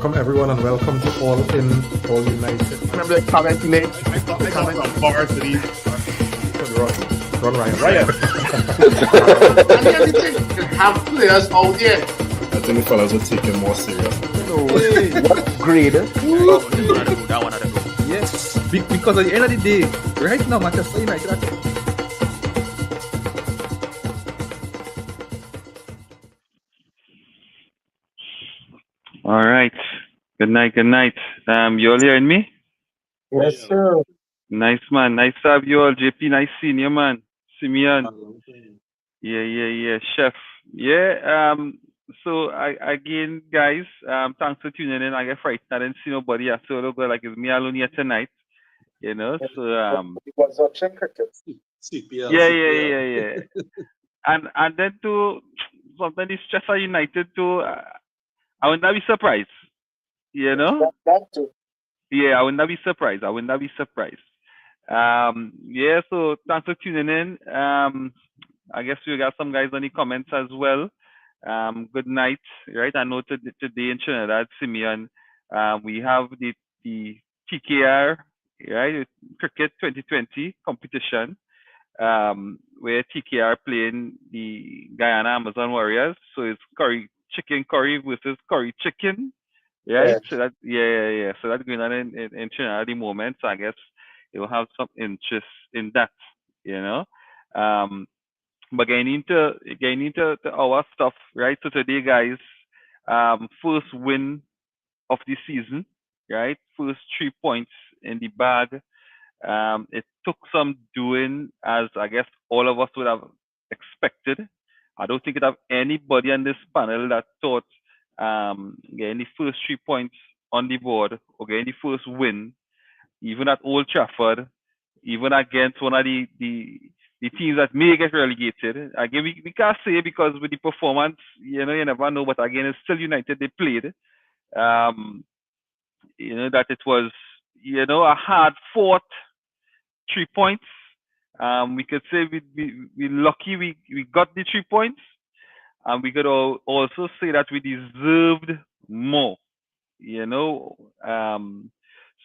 Welcome everyone and welcome to All In, All United. Remember the comment late? I got some bars to these. Run Ryan. And everything, you have players out there. I think the fellas will take it more serious. What grade? That one had to go. Yes, because at the end of the day, right now, Manchester United are All right. Good night. You all hearing me? Yes, sir. Nice, man. Nice to have you all. JP, nice seeing you, man. Simeon. Yeah. Chef. Yeah. So again, guys, thanks for tuning in. I get frightened. I didn't see nobody. I saw look like it's me alone here tonight. You know. So It was watching cricket. CPL. Yeah. and then to something this Chester United too. I would not be surprised. You know. That too. Yeah, I would not be surprised. Yeah, so thanks for tuning in. I guess we got some guys on the comments as well. Good night, right? I know today in Trinidad, Simeon, we have the TKR, right? Cricket 2020 competition, where TKR playing the Guyana Amazon Warriors. So it's chicken curry versus curry chicken. Right, Yeah. so that so that's going on in Trinidad at the moment. So I guess it will have some interest in that, you know. But getting into our stuff, right? So today, guys, first win of the season, right? First 3 points in the bag. It took some doing, as I guess all of us would have expected. I don't think it have anybody on this panel that thought getting the first 3 points on the board or getting the first win, even at Old Trafford, even against one of the teams that may get relegated. Again, we can't say because with the performance, you know, you never know. But again, it's still United they played. You know that it was, you know, a hard fought 3 points. We could say we lucky we got the 3 points. And we could also say that we deserved more, you know.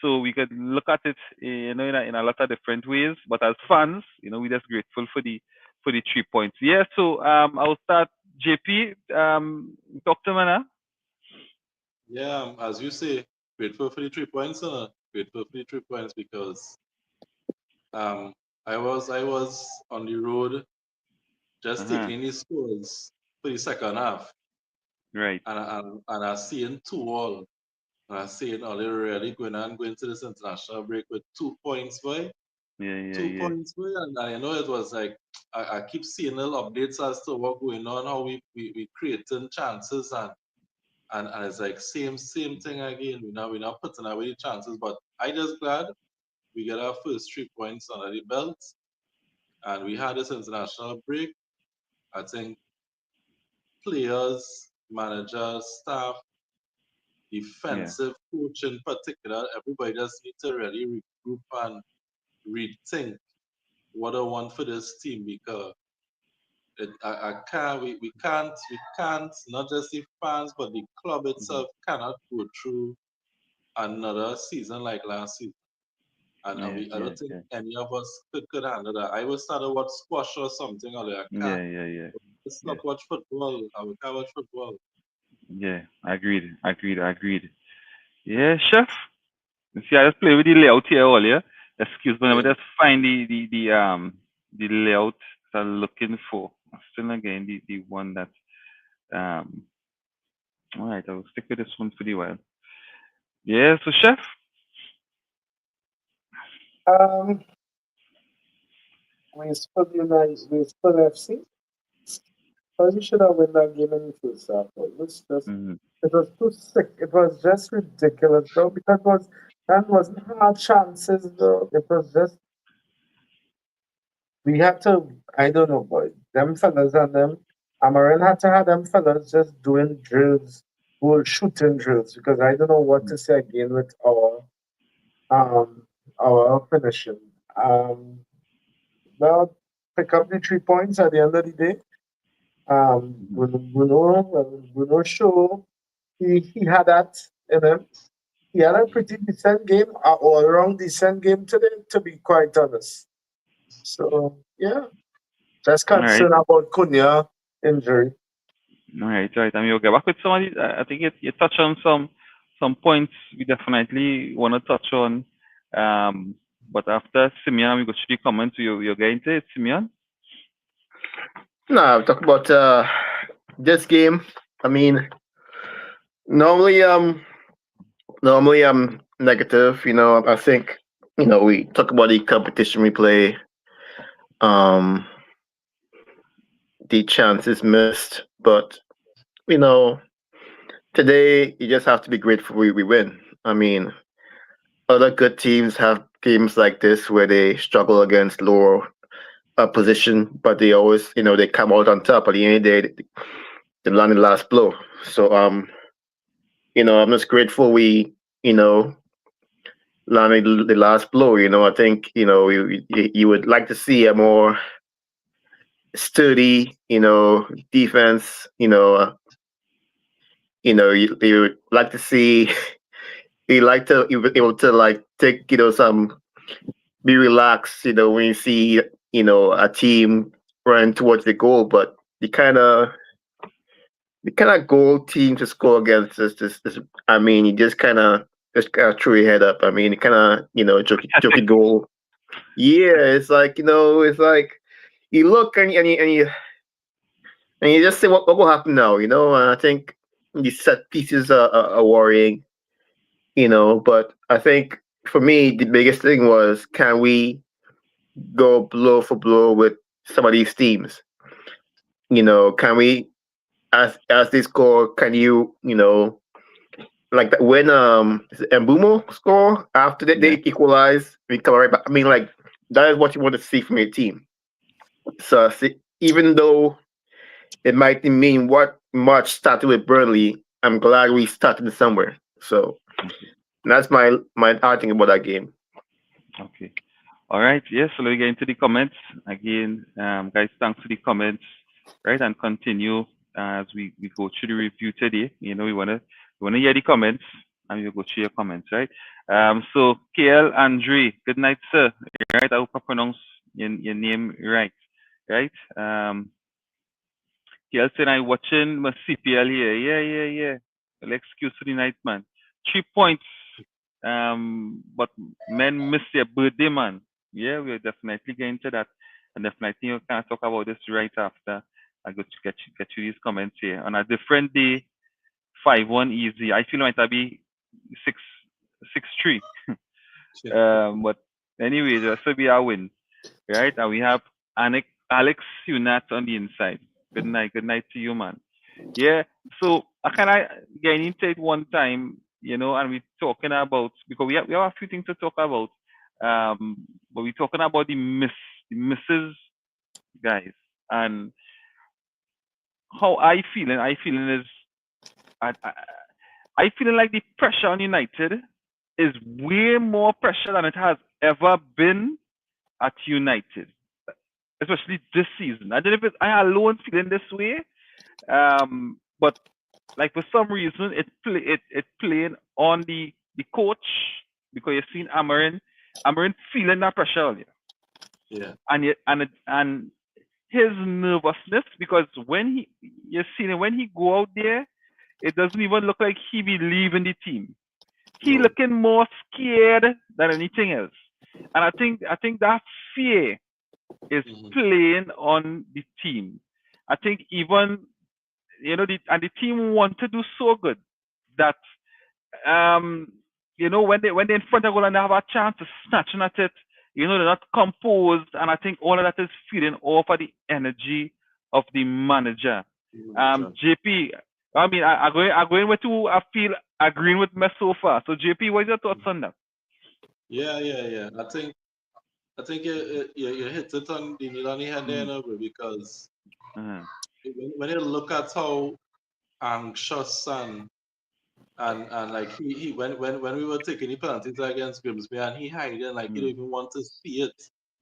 So we could look at it, you know, in a lot of different ways. But as fans, you know, we're just grateful for the 3 points. Yeah. So I'll start. JP, talk to me now. Yeah, as you say, grateful for the 3 points, grateful for the 3 points because I was on the road just taking the scores for the second half. Right. And I seeing 2-2. And I seeing they're really going to this international break with 2 points, boy. Yeah. 2 points, boy. And I know it was like I keep seeing little updates as to what's going on, how we creating chances and it's like same thing again. We're not putting away the chances, but I just glad we get our first 3 points under the belt. And we had this international break. I think players, managers, staff, defensive coach in particular, everybody just need to really regroup and rethink what I want for this team because we can't, not just the fans, but the club itself cannot go through another season like last season. And I don't think any of us could handle that. I will start to watch squash or something or like that. Yeah. Let's not watch football. I will can't watch football. Yeah, agreed. Yeah, Chef. You see, I just play with the layout here earlier. Excuse me, let me just find the layout that I'm looking for. Still again the one that all right, I'll stick with this one for the while. Yeah, so Chef. We split United. We split FC. Because we should have won that game in the first half. It was just, it was too sick. It was just ridiculous, though, because that wasn't hard chances, though. It was just, we had to, I don't know, boy. Them fellas and them, Amarin had to have them fellas just doing drills, shooting drills, because I don't know what to say again with our finishing. Well, pick up the 3 points at the end of the day. Bruno show he had that You know, he had a pretty decent game, all around decent game today, to be quite honest. So yeah, just All right. concerned about Cunha injury. All right, right. I mean, you'll get back with somebody. I think you touch on some points we definitely want to touch on. But after Simeon, we go to the comments. You're getting to it, Simeon. No, I'll talk about this game. I mean, normally normally I'm negative. I think we talk about the competition we play, um, the chances missed, but you know today you just have to be grateful we win. I mean, other good teams have games like this where they struggle against lower position, but they always they come out on top. At the end of the day, they land the last blow. So I'm just grateful we you know landed the last blow. I think you would like to see a more sturdy defense. You would like to see you like to you be able to like take some be relaxed. When you see a team run towards the goal, but the kind of goal team to score against is I mean, you just kind of throw your head up. I mean, kind of jokey goal. Yeah, it's like it's like you look and you just say what will happen now. And I think these set pieces are worrying. But I think for me the biggest thing was, can we go blow for blow with some of these teams? Can we, as they score, can like that when is it Mbumo score after they Yeah. equalize, we come right back. I mean, like, that is what you want to see from your team. So even though it might mean what much started with Burnley, I'm glad we started somewhere. So Okay. that's my thing about that game. Okay. All right. Yes. So we get into the comments again, guys. Thanks for the comments. Right, and continue as we go through the review today. We wanna hear the comments, and we'll go through your comments. Right. So KL Andre, good night, sir. Right. I hope I pronounce your name right. Right. KL said I watching my CPL here. Yeah. Well, excuse for the night, man. 3 points. But men miss their birthday, man. Yeah, we're definitely getting to that, and definitely you can talk about this right after I go to get you these comments here. On a different day, 5-1 easy. I feel like might be 6-3. But anyway, that's will be our win, right? And we have Alex Unat on the inside. Good night to you, man. Yeah. So I kind of get into it one time, and we're talking about, because we have a few things to talk about. But we're talking about the misses, guys, and how I feeling is I feeling like the pressure on United is way more pressure than it has ever been at United, especially this season. I don't know if I alone feeling this way, but like for some reason it playing on the coach, because you've seen Amarin feeling that pressure earlier. Yeah. And his nervousness, because when he go out there, it doesn't even look like he be leaving the team. He No. looking more scared than anything else. And I think that fear is playing on the team. I think even the team want to do so good that when they in front of goal and they have a chance to snatching at it, they're not composed, and I think all of that is feeding off of the energy of the manager. JP, I mean, I going with who I feel agreeing with me so far. So JP, what are your thoughts on that? Yeah. I think you hit it on the nail on the head there, bro, because when you look at how anxious and like he when we were taking the penalties against Grimsby, and he hiding like he don't even want to see it.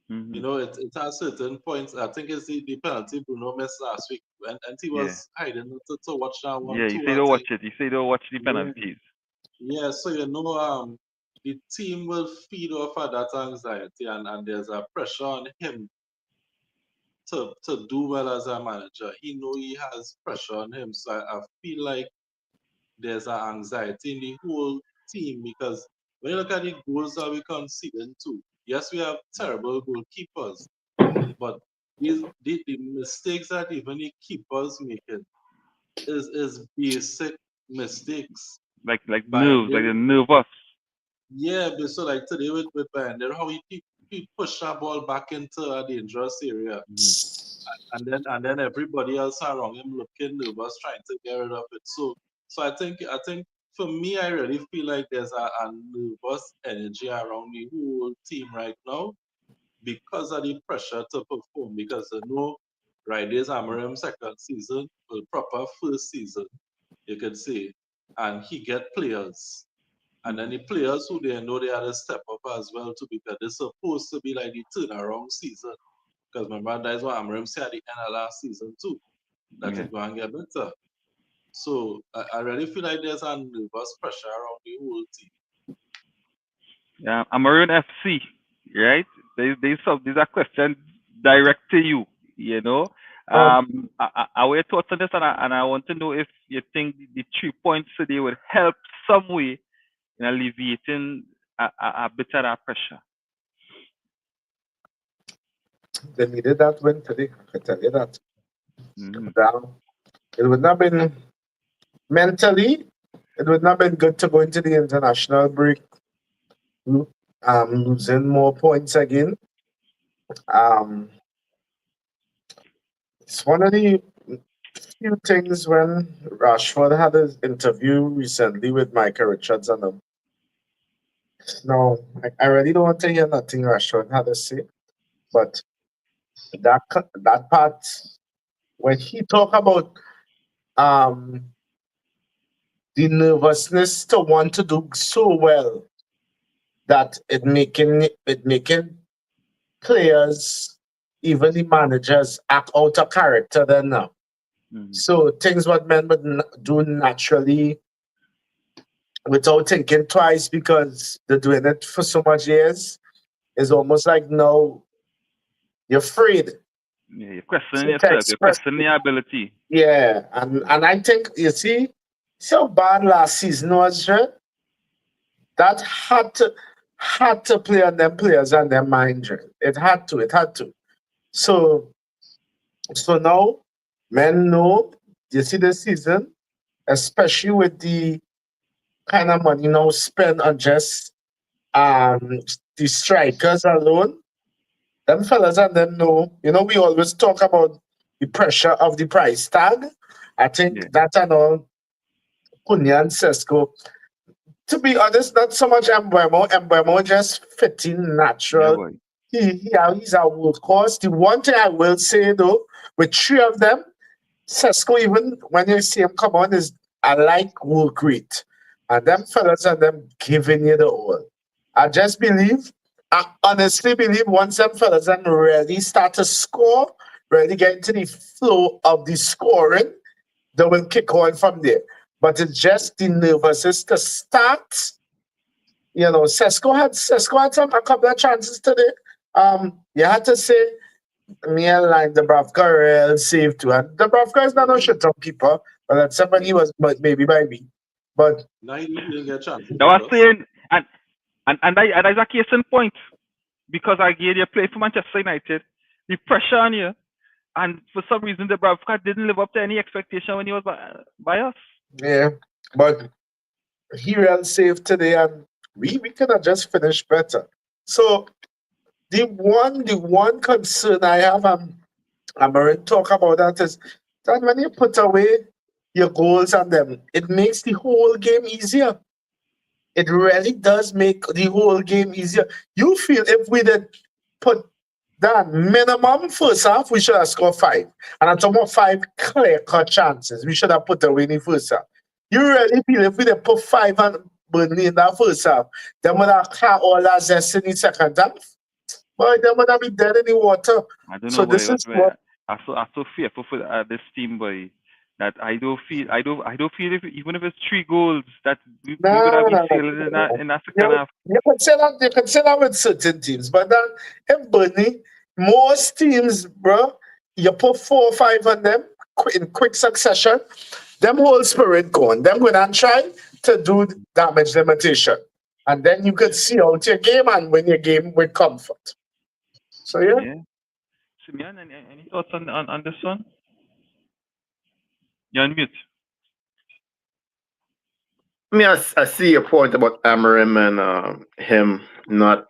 It has certain points. I think it's the penalty Bruno missed last week, and he was hiding to watch that one Yeah, you too. say I don't watch think. it. You say don't watch the penalties. Yeah, so the team will feed off of that anxiety, and there's a pressure on him to do well as a manager. He know he has pressure on him, so I feel like there's an anxiety in the whole team because when you look at the goals that we conceded too, yes, we have terrible goalkeepers, but the mistakes that even the keepers making is basic mistakes. Like nerves, like Binding, they're nervous. yeah, but so like today with Binding, how he push that ball back into a dangerous area, and then everybody else around him looking nervous, trying to get rid of it. So I think for me, I really feel like there's a nervous energy around the whole team right now because of the pressure to perform. Because right, there's Amarim's second season, well, proper first season, you could say, and he get players. And then the players who they know they had to step up as well too, because they're supposed to be like the turnaround season. Because remember, that's what Amarim said at the end of last season too, that Yeah. it's going to get better. So I really feel like there's a nervous pressure around the whole team. Yeah, Amarin FC, right? There's a question direct to you. You know, Um, our thoughts on this, and I want to know if you think the 3 points today would help some way in alleviating a bit of that pressure. they needed that win today. I can tell you that. Mm-hmm. Down. It would not been mentally. It would not been good to go into the international break, losing more points again. Um, it's one of the few things when Rashford had his interview recently with Micah Richards and them. No, I really don't want to hear nothing Rashford had to say, but that part when he talk about um the nervousness to want to do so well that it making players, even the managers, act out of character then now. Mm-hmm. So things what men would do naturally without thinking twice because they're doing it for so much years is almost like now you're afraid Yeah, you're questioning to yourself. You're express. questioning your ability. Yeah, and I think you see how bad last season was, right? That had to play on them players and their mind, right? It had to. So now men know you see the season, especially with the kind of money now spent on just um the strikers alone. Them fellas and them know, we always talk about the pressure of the price tag. I Yeah, think that and all Cunha and Sesko. To be honest, not so much Embuemo. Embuemo just fitting yeah, natural. boy. He's a workhorse. The one thing I will say though, with three of them, Sesko, even when you see him come on, is I like work rate. And them fellas and them giving you the all. I honestly believe once them fellas and really start to score, really get into the flow of the scoring, they will kick on from there. But it's just the nervousness to start. Sesko had a couple of chances today. You had to say me and like Dubravka real safe too. And Dubravka is not a shut up keeper, but that's somebody was maybe by me. But Now he didn't get a chance to That was beat us. saying, and that's a case in point because I gave you play for Manchester United, the pressure on you, and for some reason the Bravka didn't live up to any expectation when he was by us. yeah, but he real safe today, and we could have just finished better. So the one concern I have, I'm going to talk about that is that when you put away your goals and them, it makes the whole game easier. It really does make the whole game easier. You feel if we did put that minimum first half, we should have scored five. And I'm talking about five clear cut chances. We should have put away in the first half. You really feel if we did put five and Burnley in that first half, then would have had all that zest in the second half? Boy, they would have been dead in the water. I don't So know, boy. this is what I'm so fearful for this team, boy. that I don't feel if even if it's 3 goals that we would have No, been no, sailing no. in that second half. You can say that with certain teams, but then in Burnley, most teams, bro, you put 4 or 5 on them in quick succession, them whole spirit gone. Them going and try to do damage limitation. And then you could see out your game and win your game with comfort. So yeah. Yeah. Simeon, any thoughts on this one? You're on mute. I mean, I see your point about Amarim and him not,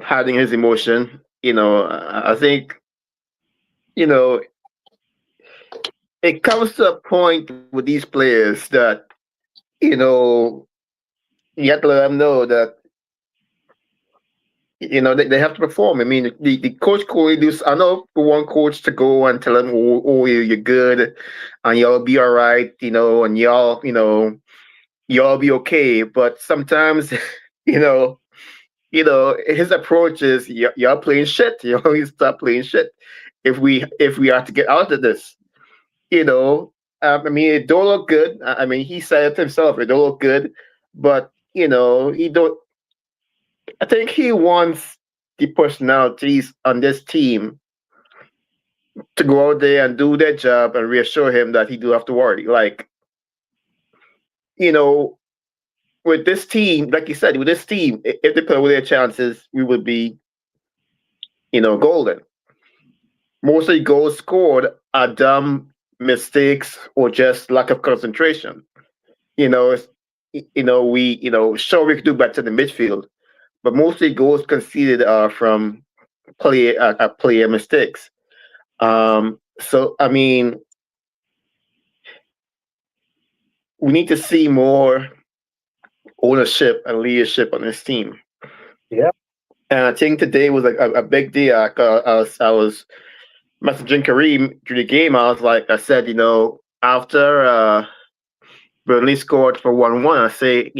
hiding his emotion. I think, you know, it comes to a point with these players that, you know, you have to let them know that, they have to perform. I mean, the coach Corey do. I know for one coach to go and tell them, oh, you're good, and y'all be all right, and y'all be okay. But sometimes, you know, his approach is y'all playing shit. You stop playing shit. If we are to get out of this, you know, I mean, it don't look good. I mean, he said it himself. It don't look good, but he don't. I think he wants the personalities on this team to go out there and do their job and reassure him that he do have to worry. Like, you know, with this team, like you said, with this team, if they play with their chances, we would be, golden. Most of the goals scored are dumb mistakes or just lack of concentration. You know, it's, sure we could do better in the midfield, but mostly goals conceded are from player mistakes. So I mean, we need to see more ownership and leadership on this team. Yeah. And I think today was like a big day. I was messaging Kareem through the game. I was like, I said, after Burnley scored for 1-1, I say,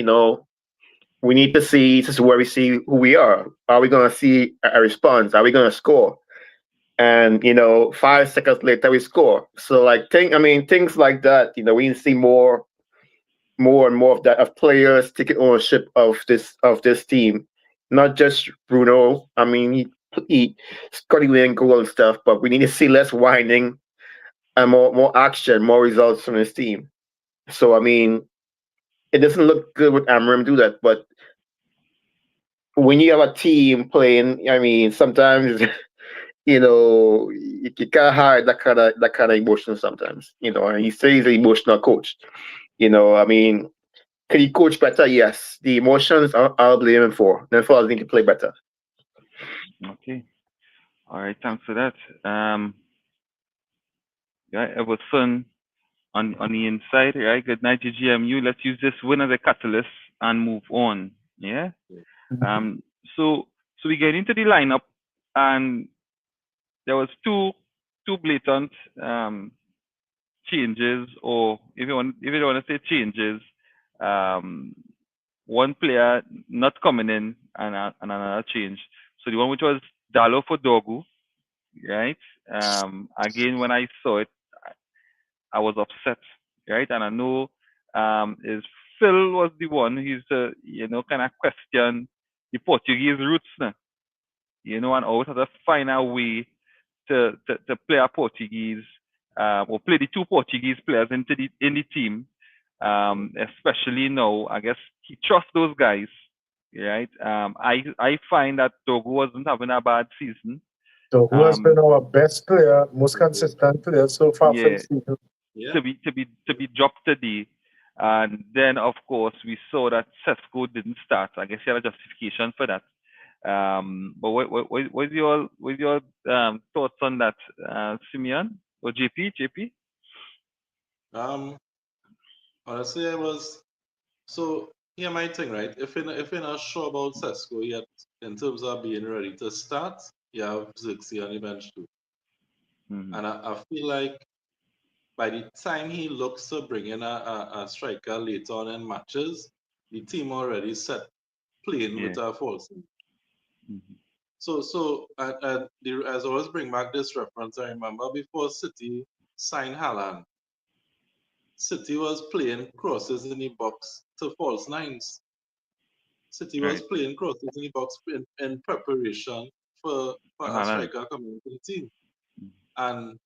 we need to see, this is where we see who we are. Are we going to see a response? Are we going to score? And 5 seconds later we score. So things like that. We need to see more and more of that, of players taking ownership of this team, not just Bruno. I mean, he Scotty Wayne goal and stuff, but we need to see less whining and more action, more results from this team. So I mean, it doesn't look good with Amram do that, but when you have a team playing, I mean, sometimes you can't hide that kind of emotion sometimes. And he says he's an emotional coach. I mean, can he coach better? Yes. The emotions I'll blame him for. Then for us need to play better. Okay. All right. Thanks for that. Yeah, it was fun on the inside. Right. Good night, GGMU. Let's use this win as a catalyst and move on. Yeah. Um. So we get into the lineup, and there was two blatant changes, or if you want to say changes, um, one player not coming in and another change. So the one which was Dalo for Dogu, right? Again, when I saw it, I was upset, right? And I know is Phil was the one who's kind of question the Portuguese roots, now, and always had to find a way to play a Portuguese or play the two Portuguese players in the team. Especially now, I guess he trusts those guys, right? I find that Togo wasn't having a bad season. So who has been our best player, most consistent player so far for the Yeah, season? Yeah. to be dropped today. And then of course we saw that Sesko didn't start. I guess he had a justification for that. But what's your thoughts on that, Simeon or JP? JP? Um, Honestly, I was so here my thing, right? If you're not sure about Sesko yet in terms of being ready to start, you have Zirkzee on the bench too. Mm-hmm. And I feel like by the time he looks to bring in a striker later on in matches, the team already set playing Yeah. with a false. Mm-hmm. So as I always bring back this reference, I remember before City signed Haaland, City was playing crosses in the box to false nines. City was Right. playing crosses in the box in preparation for a Haaland. striker coming to the team. And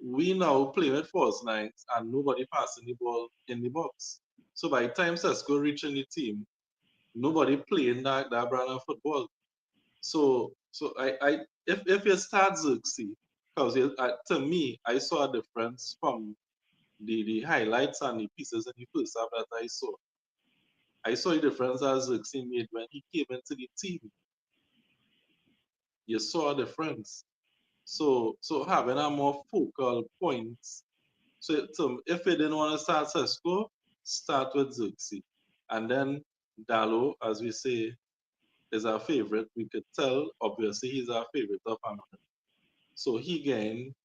we now play with false nines and nobody passing the ball in the box. So by the time Sesko reaching the team, nobody playing that brand of football. So if you start Xerxes, because to me, I saw a difference from the highlights and the pieces in the first half that I saw. I saw a difference as Xerxes made when he came into the team. You saw a difference. So having a more focal points. So if you didn't want to start Sesko, start with Xerxes. And then Dalo, as we say, is our favorite. We could tell, obviously, he's our favorite of Hamilton. So he can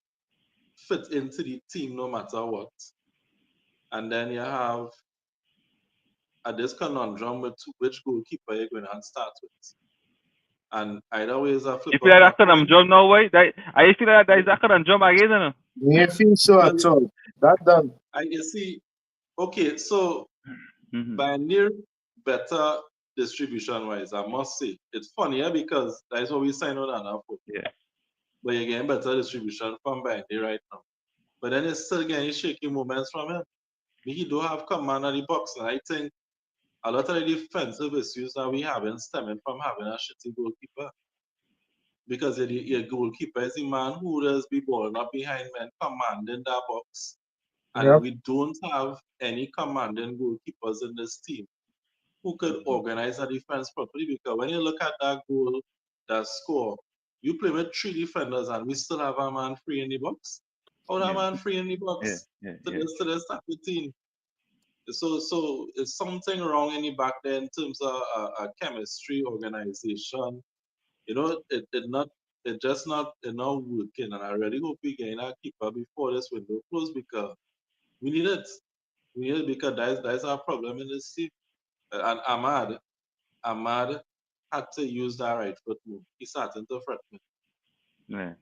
fit into the team no matter what. And then you have this conundrum with which goalkeeper you're going to start with. And either way is a flip If you of had a a coin. jump now, why? I feel that there is a jump again, you know? Me feel so at all. That done. You see, okay, so Mm-hmm. by near better distribution-wise, I must say. It's funnier because that's what we sign on and for. Yeah. But you're getting better distribution from Bandy right now. But then it's still getting shaky moments from him. He do have command of the box, and I think a lot of the defensive issues that we have in stemming from having a shitty goalkeeper. Because your goalkeeper is the man who does be balling up behind men, commanding that box. And Yep. we don't have any commanding goalkeepers in this team who could organize a defense properly. Because when you look at that goal, that score, you play with 3 defenders and we still have a man free in the box. How that man free in the box to the start the team? So it's something wrong in the back there in terms of a chemistry, organization. You know, it just not working. And I really hope we get a keeper before this window close because we need it. We need it because that's our problem in this team. And Ahmad had to use that right foot move. He started to fret me. Yeah.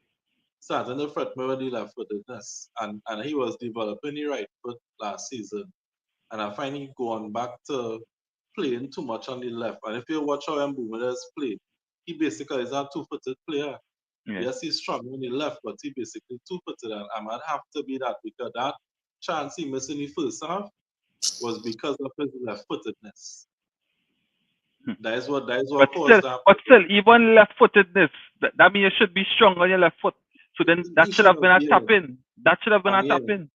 Starting to fret me with the left footedness. And he was developing the right foot last season. And I find he going back to playing too much on the left. And if you watch how Mbumele's play, he basically is a two-footed player. Yeah. Yes, he's strong on the left, but he basically two-footed. And I might have to be that because that chance he missed in the first half was because of his left-footedness. That is what caused that. But still, even left-footedness, that means you should be strong on your left foot. So then that should have been a tap in. That should have been a tap in.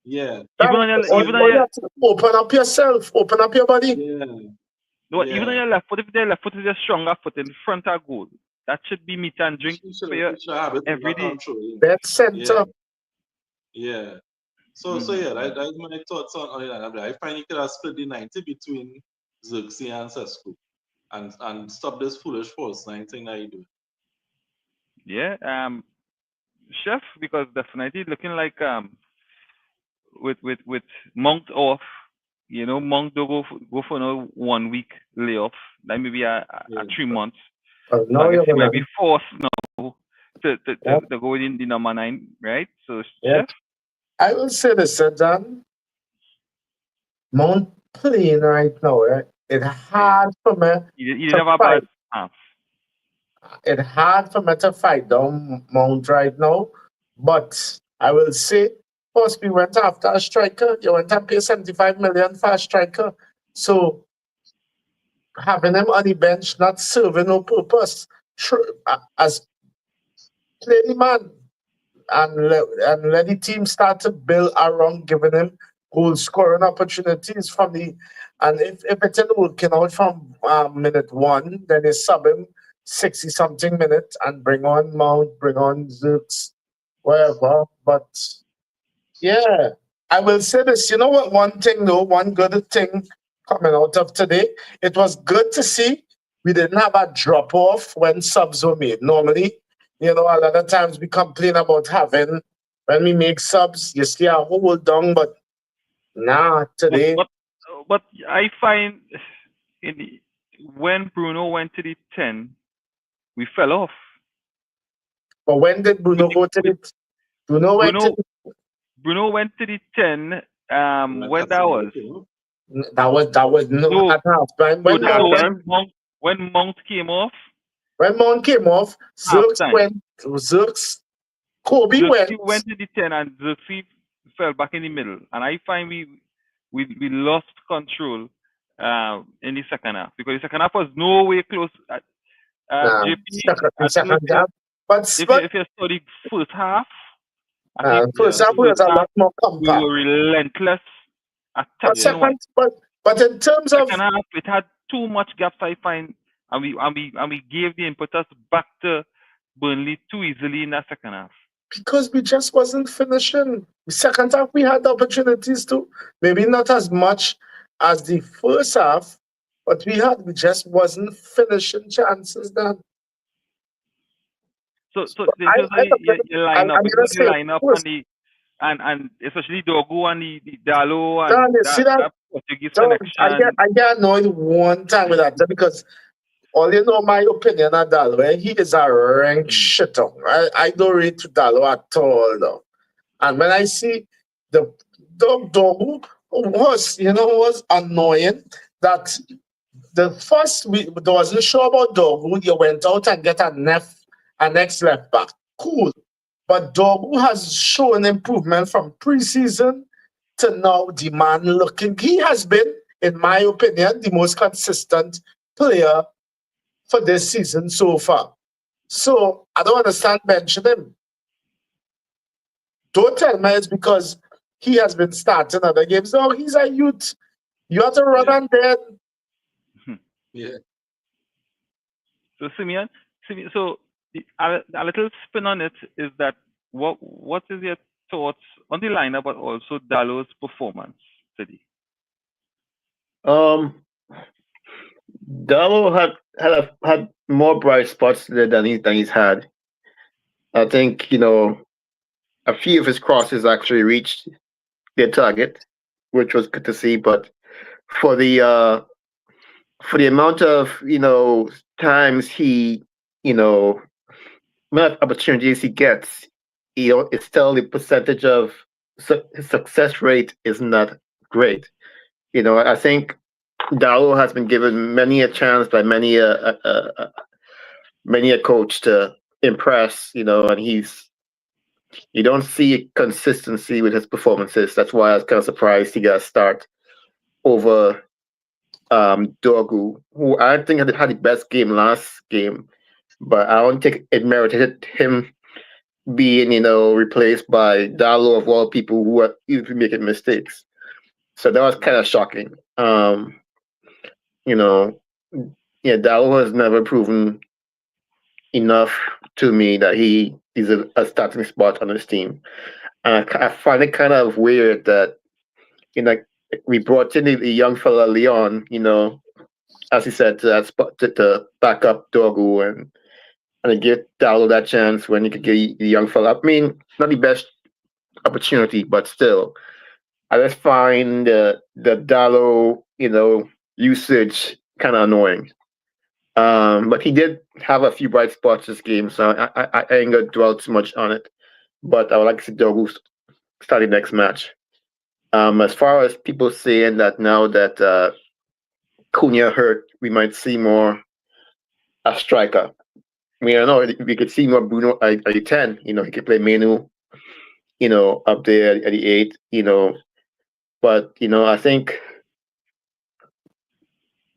Yeah. Even on your Open up yourself. Open up your body. Yeah. No, even on your left foot, if their left foot is a stronger foot in front of goal, that should be meat and drink for you every day. Dead center. Yeah. So yeah, that's my thoughts on it. I find he could have split the 90 between Xerxes and Sesko and stop this foolish false nine thing that you do. Yeah, chef, because definitely looking like with Monk off, you know, Monk do go for no 1 week layoff, like maybe a 3 months. Now you're he might gonna be forced now to go in the number 9, right? So chef, I will say this, John. Mount playing right now, right? It's hard for me. You didn't have a bad half. It's hard for me to fight down Mount right now. But I will say, first we went after a striker. You went to pay 75 million for a striker. So having him on the bench not serving no purpose. As play the man and let the team start to build around giving him goal scoring opportunities from the and if it's not working out from minute 1, then you sub him 60 something minutes and bring on Mount, bring on Zooks, whatever. But yeah, I will say this. You know what? One thing though, one good thing coming out of today, it was good to see we didn't have a drop off when subs were made. Normally, you know, a lot of times we complain about having when we make subs, you see a whole down, but nah, today. But I find when Bruno went to the 10, we fell off. But when did Bruno go to it? Bruno went to Bruno went to the 10. Like When that's that the was. other thing. That was no No, at halftime. no, When that Mount was went, when Mount came off when Mount came off, Zirks halftime. went. Zirks, Kobe Xerxes went. went to the 10 and Xerxes fell back in the middle. And I find we lost control in the second half because the second half was no way close. JP, I don't know Second half. But if you study first half, I think first Yeah. half was first a half lot more we compact. were relentless But attacking Yeah. one. in terms of, Second half it had too much gaps I find and we gave the impetus back to Burnley too easily in that second half. because we just wasn't finishing. Second half we had opportunities to, maybe not as much as the first half, but we just wasn't finishing chances then. So I you line up I'm because gonna you say line up first, and especially Dogu and the Dalo John, and you see that that? that Portuguese John, connection. I get annoyed one time with that because all you know my opinion of Dalo, he is a rank shitter. I don't rate Dalo at all though. And when I see the dog was annoying that the first we wasn't sure about Dogu, you went out and get a next left back. Cool. But Dogu has shown improvement from preseason to now. The man looking, he has been, in my opinion, the most consistent player for this season so far. So I don't understand mentioning him. Don't tell me it's because he has been starting other games. No, he's a youth. You have to run Yeah. and then. Yeah. So Simeon, so a little spin on it is that what is your thoughts on the lineup, but also Dalo's performance today? Darlow had more bright spots than he's had. I think a few of his crosses actually reached their target, which was good to see. But for the uh, for the amount of times he you know amount of opportunities he gets, it's still the percentage of his success rate is not great. I think Darlow has been given many a chance by many a coach to impress, and you don't see consistency with his performances. That's why I was kind of surprised he got a start over Dorgu, who I think had the best game last game, but I don't think it merited him being, replaced by Darlow of all people who are usually making mistakes. So that was kind of shocking. You know, yeah, Darlow has never proven enough to me that he is a starting spot on his team. And I find it kind of weird that, like, we brought in the young fella Leon, as he said, to that spot to back up Dogu and to give Darlow that chance when he could get the young fella. I mean, not the best opportunity, but still, I just find the Darlow, usage kind of annoying. But he did have a few bright spots this game, so I ain't gonna dwell too much on it. But I would like to see Dogu start the next match. As far as people saying that now that Cunha hurt, we might see more a striker. I mean, I know we could see more Bruno at the 10. He could play Menu, up there at the 8, But, I think,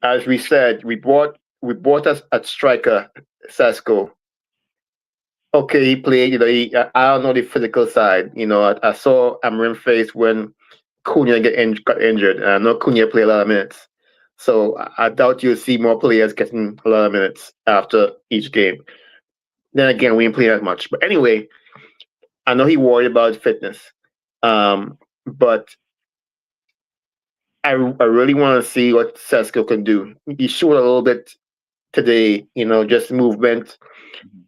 as we said, we bought us a striker, Sesko. Okay, he played, I don't know the physical side. I saw Amrin face when Cunha got injured, and I know Cunha played a lot of minutes. So I doubt you'll see more players getting a lot of minutes after each game. Then again, we didn't play that much. But anyway, I know he worried about fitness. But I really want to see what Sesko can do. He showed a little bit today, just movement.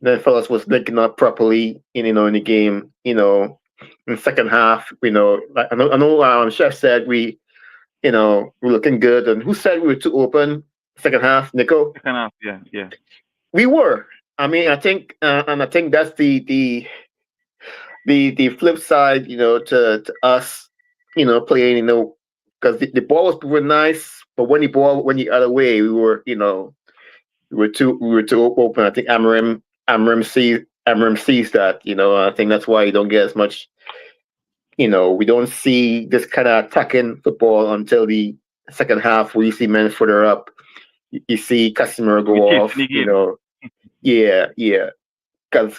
Then Fellas was linking up properly, in the game, in the second half, like I know Chef said we're looking good. And who said we were too open second half, Nico? Second half, yeah. We were. I mean, I think, and I think that's the flip side, to us, playing, because the ball was moving nice, but when the ball went the other way, we were too open. I think Amarim sees that. I think that's why you don't get as much. We don't see this kind of attacking football until the second half, where you see men further up. You see Casemiro We go chasing off. the game. Yeah, yeah, because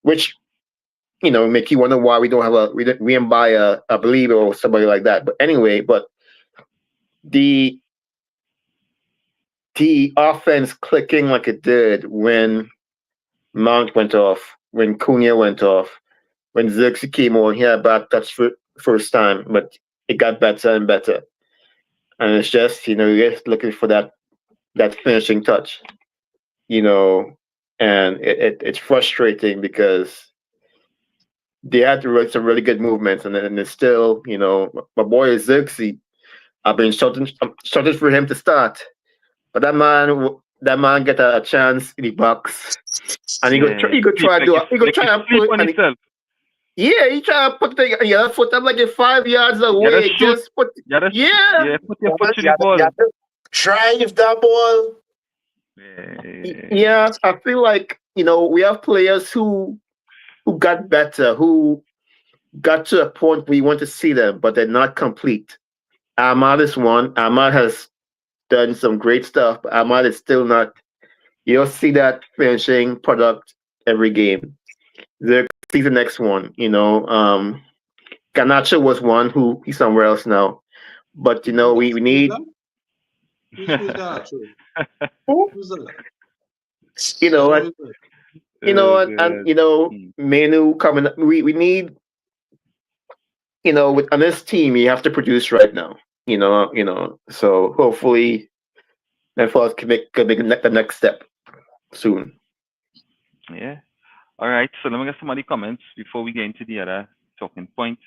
which make you wonder why we don't have we didn't buy a believer or somebody like that. But anyway, the the offense clicking like it did when Mount went off, when Cunha went off, when Xerxes came on. He had a bad touch for first time, but it got better and better. And it's just you're just looking for that finishing touch, you know, and it's frustrating because they had to run some really good movements, and then it's still, my boy Xerxes. I've been shouting for him to start, but that man get a chance in the box, and Yeah, he go sleep try to like do you, it. He go like you try and sleep put, on and yourself. yeah, he try to put the other foot up like it's 5 yards You gotta away. shoot. Just put, You gotta, yeah, yeah, put your You foot to the have ball. to drive that ball. Yeah, yeah. I feel like we have players who got better, who got to a point where you want to see them, but they're not complete. Ahmad is one. Ahmad has done some great stuff, but Ahmad is still not. You don't see that finishing product every game. See the next one. Ganacho was one who he's somewhere else now. But we Who's need, that? Who's Garnacho? Who? Who's that? you I know know and who's that. oh and god. Hmm. Menu coming up. We need, on this team you have to produce right now. So hopefully Memphis can make the next step soon. Yeah. All right. So let me get some of the comments before we get into the other talking point.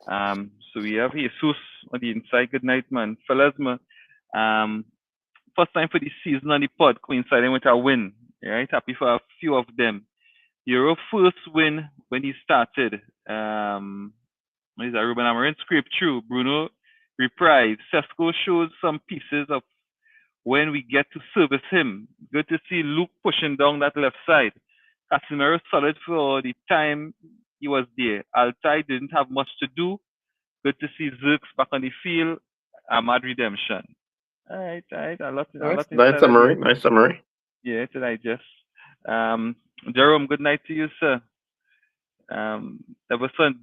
So we have Jesus on the inside. Good night, man. Fellas, man. First time for the season on the pod coinciding with a win. Right? Happy for a few of them. Your first win when he started. What is that? Ruben Amorim script true. Bruno reprise. Sesko shows some pieces of when we get to service him. Good to see Luke pushing down that left side. Casemiro solid for the time he was there. Altai didn't have much to do. Good to see Zirks back on the field. Ahmad redemption. All right, all right. A Nice, lot nice inside of summary. there. Nice summary. Yeah, to digest. Jerome, good night to you, sir. There was some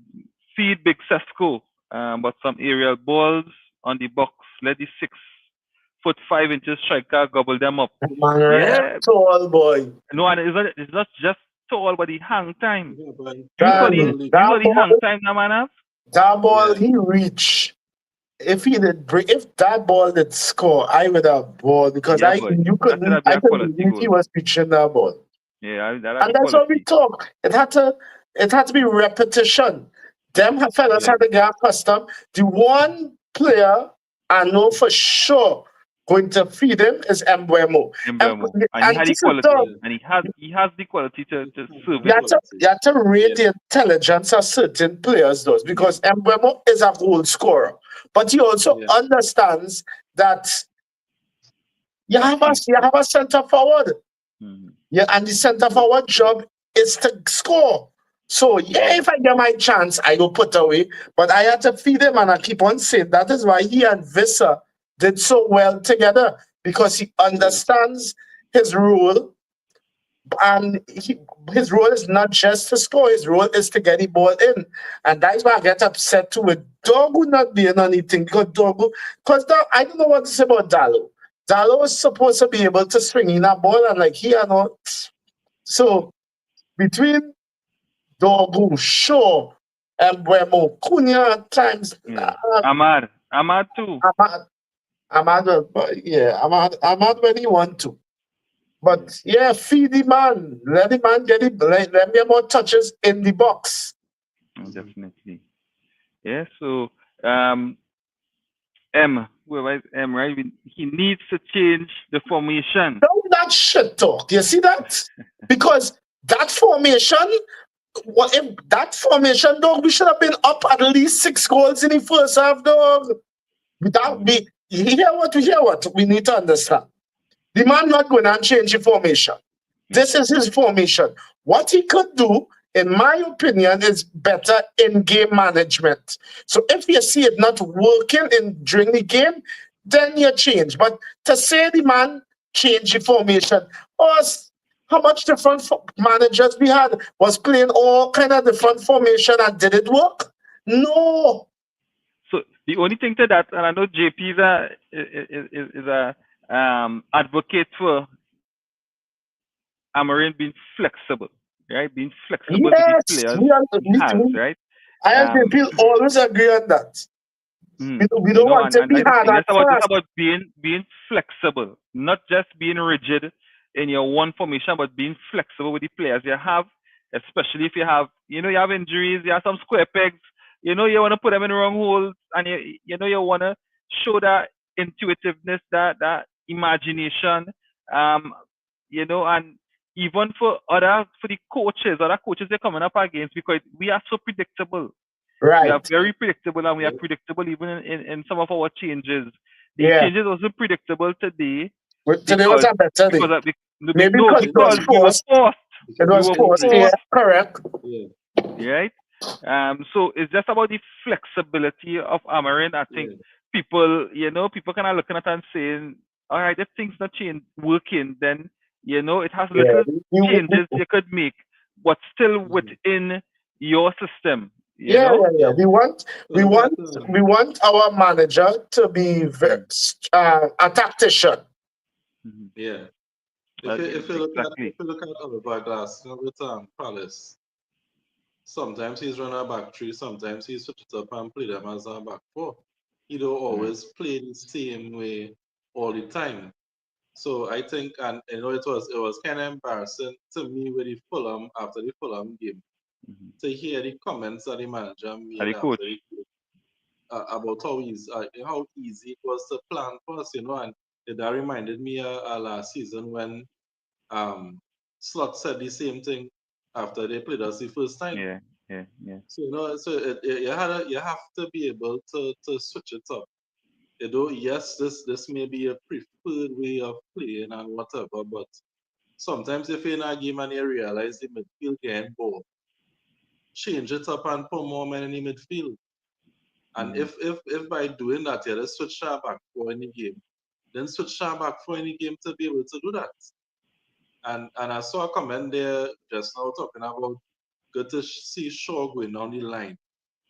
feed big Sesko, but some aerial balls on the box. Let the 6'5" striker gobble them up. Man, Yeah, tall boy. no, and it's not just tall, but the hang time. Yeah, but You saw That, the early. you that saw the ball, hang time that man have? that ball, Yeah. he reach. If that ball did score, I would have ball because Yeah, boy. That could have been I a couldn't quality believe he goal. was reaching that ball. Yeah, that'd And be that's what we quality. talk. It had to be repetition. Them fellas Yeah, had to get accustomed. The one player I know for sure going to feed him is Embuemo. Mbemo. And he And had the this is the quality. And he has the quality to The service. you have to rate Yeah. the intelligence of certain players, though, because Embuemo is a goal scorer. But he also Yeah. understands that you have a center forward. Mhm. Yeah, and the center forward job is to score. So if I get my chance, I will put away. But I had to feed him, and I keep on saying that is why he and Vissa did so well together, because he understands his role, and his role is not just to score. His role is to get the ball in, and that's why I get upset too with Dogu not being anything, because I don't know what to say about Dalo. Dalo was supposed to be able to swing in that ball, and like he are not. So between Dogu, Shaw, and Buemo, Cunha at times, Yeah. Ahmad too. Ahmad when he want to. But yeah, feed the man. Let the man let me more touches in the box. Definitely. Yeah, so whoever is M, right? He needs to change the formation. Don't that shit talk. You see that? Because that formation What if that formation, dog? We should have been up at least 6 goals in the first half, dog. Without me, you hear what we need to understand. The man not going to change the formation. This is his formation. What he could do, in my opinion, is better in game management. So if you see it not working during the game, then you change. But to say the man change the formation, us, how much different managers we had was playing all kind of different formation and did it work? No. So the only thing to that, and I know JP is a advocate for Amarin being flexible, right? Being flexible with Yes, the players we, he has, we, right? I and people always agree on that. We don't want to and be that's the hard thing. at It's first. about being flexible, not just being rigid in your one formation, but being flexible with the players you have, especially if you have, you have injuries, you have some square pegs, you want to put them in the wrong holes, and you want to show that intuitiveness, that imagination, and even for the coaches, other coaches they're coming up against, because we are so predictable. Right. We are very predictable, and we are predictable even in some of our changes. The Yeah. changes wasn't predictable today. Today was a better day. Maybe because we were forced. It was forced. Yeah, correct. Right? So it's just about the flexibility of Amarin. I think people kind of looking at it and saying, all right, if things not working, then it has little changes you could make, but still within your system. You know? Yeah. We want our manager to be a tactician. Yeah. If you look at Oliver Glass, with Palace, sometimes he's run a back three, sometimes he switch it up and play them as a back four. He don't always play the same way all the time. So I think, and it was kind of embarrassing to me with the Fulham after the Fulham game to hear the comments that the manager made after the game about how easy it was to plan for us, and that reminded me last season when Slot said the same thing after they played us the first time. Yeah. So you have to be able to switch it up. Yes, this may be a preferred way of playing and whatever, but sometimes if you're in a game and you realize the midfield getting bored, change it up and put more men in the midfield. And if by doing that you just switch back for any game, then switch back for any game to be able to do that. And I saw a comment there just now talking about good to see Shaw going down the line.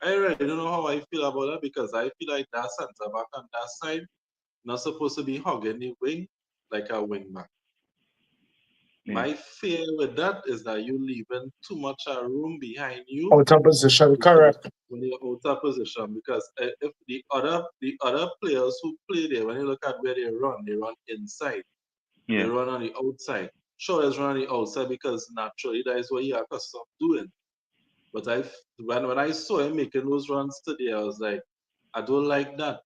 I really don't know how I feel about that, because I feel like that centre back on that side not supposed to be hugging the wing like a wing back. My fear with that is that you're leaving too much room behind you. Out of position, correct. When you're out of position, because if the other players who play there, when you look at where they run inside. They run on the outside. Sure, is run on the outside because naturally that is what he accustomed doing. But when I saw him making those runs today, I was like, I don't like that.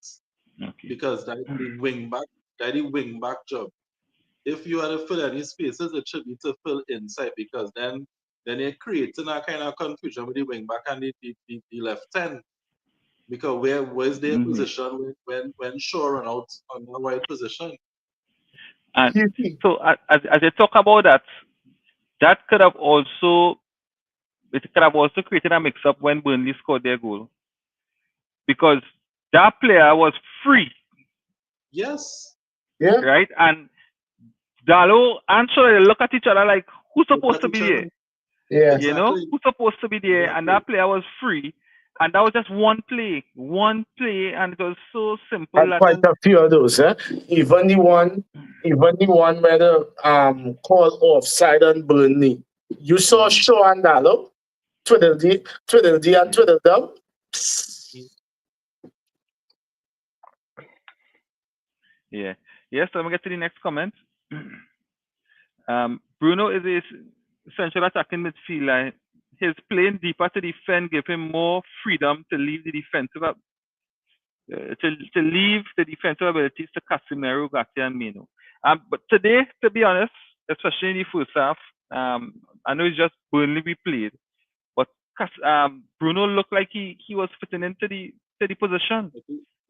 Because that the wing back job. If you are to fill any spaces, it should be to fill inside, because then you're creating a kind of confusion with the wing back and the left hand. Because where's their position when Shaw run out on the wide position? And so as you talk about that could have also created a mix-up when Burnley scored their goal, because that player was free. Yes. Yeah. Right? And Dallo and Shaw look at each other like, who's supposed to be there? Yeah. Exactly. Who's supposed to be there? Exactly. And that player was free. And that was just one play, and it was so simple. And quite a few of those, even the one where the call offside on Burnley. You saw Shaw and Dallo twiddle and twiddle down. Yeah. Yes, so I'm gonna get to the next comment. Bruno is a central attacking midfielder. His playing deeper to defend give him more freedom to leave the defensive abilities to Casemiro, Gatti, and Mino. But today, to be honest, especially in the first half, I know it's just Burnley we played, Bruno looked like he was fitting into the position.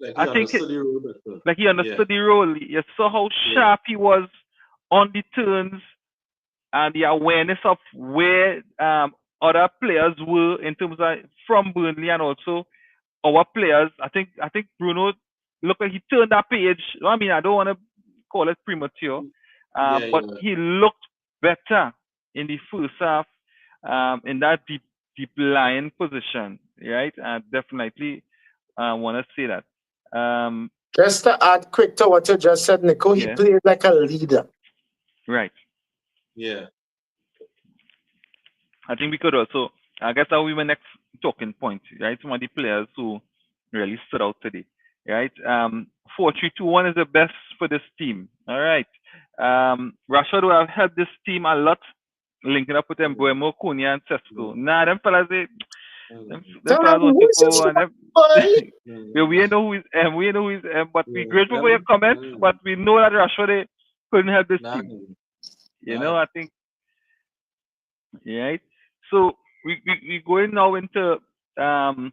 Like I he think understood the role better. like he Yeah, understood the role. You saw how yeah, sharp he was on the turns and the awareness of where other players were in terms of from Burnley and also our players. I think Bruno looked like he turned that page. I mean, I don't want to call it premature, yeah, but yeah. he looked better in the first half in that deep line position, right? I definitely want to say that. Just to add quick to what you just said, Nico, he Yeah, played like a leader. right. Yeah. I think we could also, I guess that will be my next talking point, right? Some of the players who really stood out today, right? 4-3-2-1 is the best for this team, all right? Rashford would have helped this team a lot, linking up with them, Buemo, Cunha, and Sesko. Nah, them fellas, them fellas Damn, want to who's this go and them, boy? yeah, we ain't know who is M, we ain't know who is M, but we grateful for your comments, Nah, but we know that Rashford couldn't help this nah, team. You nah. know, I think, right? So we going now into some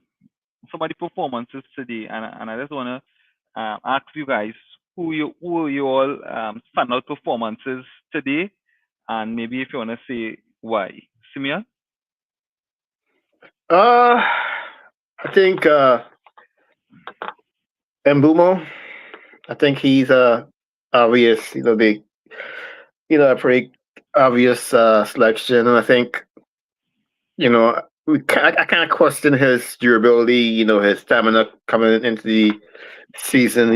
of the performances today, and I just wanna ask you guys who are you all standout performances today, and maybe if you wanna say why. Simeon? I think Mbumo. I think he's obvious, big, a pretty obvious selection, and I think I kind of question his durability, his stamina coming into the season,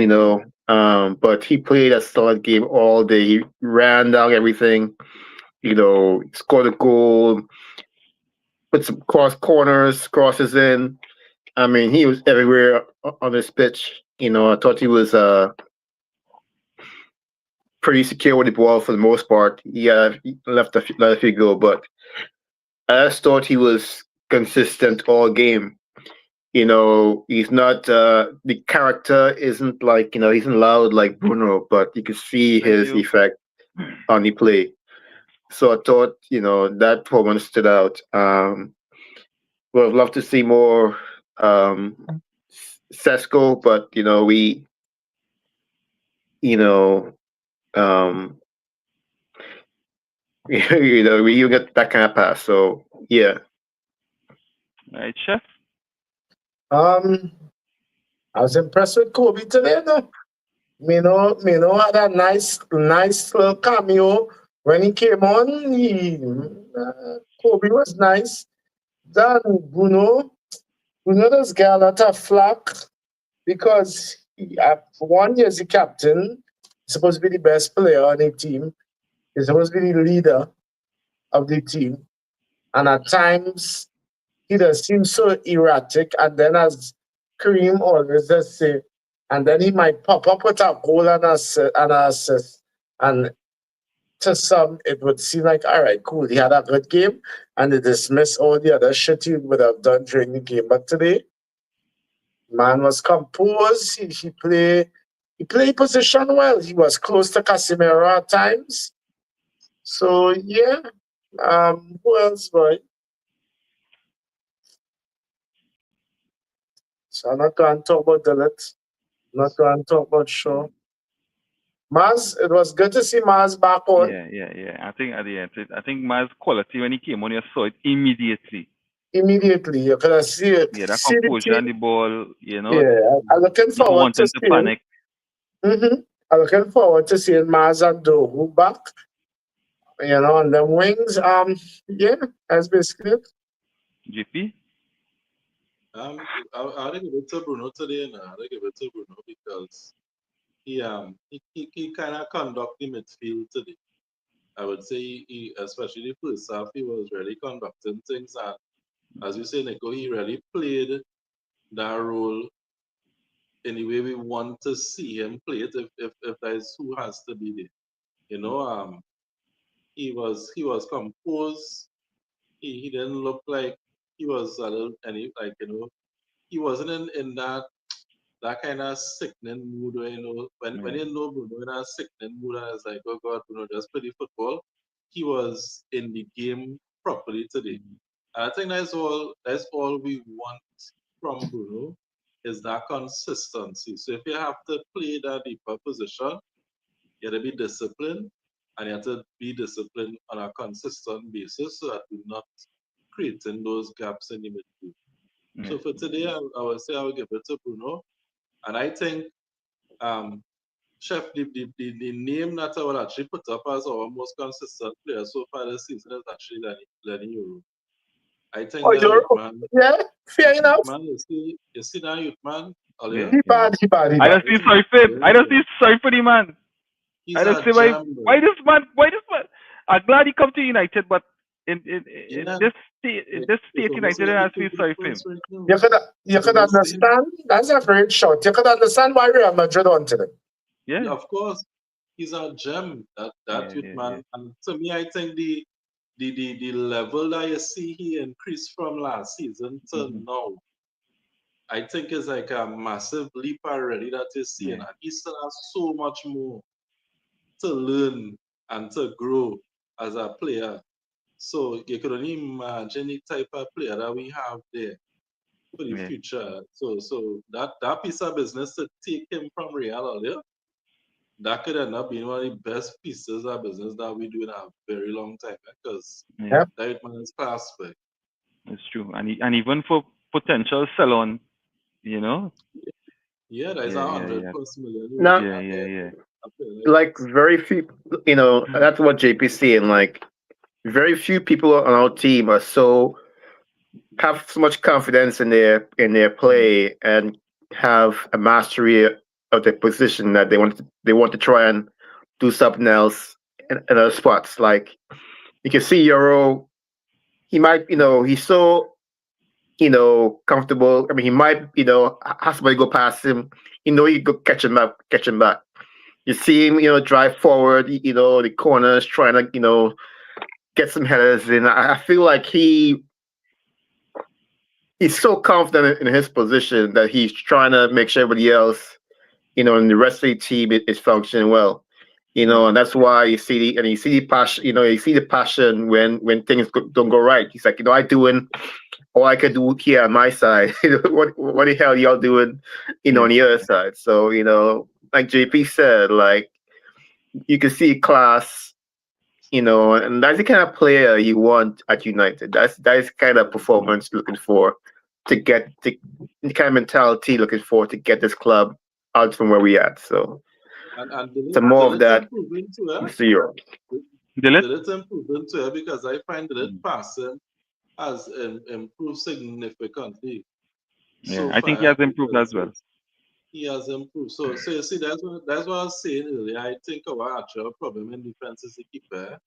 but he played a solid game all day. He ran down everything, scored a goal, put some crosses in. I mean, he was everywhere on this pitch. I thought he was pretty secure with the ball for the most part. He let a few go, but I just thought he was consistent all game. He's not the character isn't like he's not loud like Bruno, but you can see Thank his you. effect on the play. So I thought that performance stood out. Would have loved to see more Sesko, but we you know um we get that kind of pass. So yeah. Right, Chef? Um, I was impressed with Kobe today, though. Me know had a nice little cameo when he came on. Kobe was nice. Then Bruno does get a lot of flack because for 1 year as the captain, he's supposed to be the best player on the team. He's supposed to be the leader of the team, and at times he does seem so erratic. And then as Kareem always does say, and then he might pop up with a goal and an assist. And to some, it would seem like, all right, cool, he had a good game, and they dismiss all the other shit he would have done during the game. But today, man was composed. He played position well. He was close to Casemiro at times. So yeah. Who else, boy? So I'm not going to talk about Dillet. Not going to talk about Shaw. Maz, it was good to see Maz back on Yeah. I think at the end, I think Miles' quality when he came on, you saw it immediately. immediately. You could see it. Yeah, that See the composure on team. the ball, Yeah, I'm looking not forward to wanting to seeing. panic. I'm looking forward to seeing Maz and Dogu back. On them wings. Yeah, that's basically it. GP? I think give it to Bruno today, and I think give it to Bruno because he kind of conduct the midfield today. I would say especially the first half, he was really conducting things, and as you say, Nico, he really played that role in the way we want to see him play it. If that is who has to be there, he was composed. He didn't look like he was a little any like he wasn't in that kind of sickening mood where when Bruno in a sickening mood and it's like, oh God, Bruno just play the football. He was in the game properly today. I think that's all we want from Bruno is that consistency. So if you have to play that deeper position, you have to be disciplined, and you have to be disciplined on a consistent basis so that you're not creating those gaps in the midfield. So for today, I would say I will give it to Bruno, and I think Chef, the name that I will actually put up as our most consistent player so far this season is actually Lenny Euro. I think Oh, that you're youth man, yeah, fair enough. you see that youth man, Yeah, earlier? He bad, he bad, he I bad. don't see sorry for him. I don't see sorry for the man. He's I don't a see gem, why bro. this man I'm glad he come to United, but in Yeah, this it's state almost United like I he feel took the sorry for him. first right now. You So could we'll see. understand. That's a great shot. You could understand why Real Madrid wanted him. Yeah. Yeah, of course, he's a gem. That youth Yeah. man, and to me, I think the level that you see he increased from last season to now, I think is like a massive leap already that you're seeing, Yeah. and he still has so much more to learn and to grow as a player. So you could only imagine the type of player that we have there for the Yeah. future. So that piece of business to take him from Real earlier, that could end up being one of the best pieces of business that we do in a very long time because Yeah. that man is class big. It's true. And even for potential salon, you know? Yeah, there's Yeah, yeah, 100+ million euro Now, yeah. out Yeah, there yeah, for a player like like that. very few, that's what JP saying. Like very few people on our team are so have so much confidence in their play and have a mastery of their position that they want to try and do something else in other spots. Like you can see Euro, he might he's so comfortable. I mean, he might have somebody go past him. You go catch him back. You see him, drive forward. The corners trying to get some headers in. I feel like he's so confident in his position that he's trying to make sure everybody else, and the rest of the team is functioning well. And that's why you see the passion, you see the passion when things don't go right. He's like, I doing all I can do here on my side. What the hell y'all doing, on the other side? So, like JP said, like you can see class, and that's the kind of player you want at United. That's kind of performance looking for to get the kind of mentality looking for to get this club out from where we at. So And some more of did it that improve into it? Mr. Europe. Did it? Did it improve into it? Because I find that it passing has improved significantly Yeah. so I think he far has improved as because well. he has improved. So you see, that's what I was saying earlier. I think our actual problem in defense is the keeper.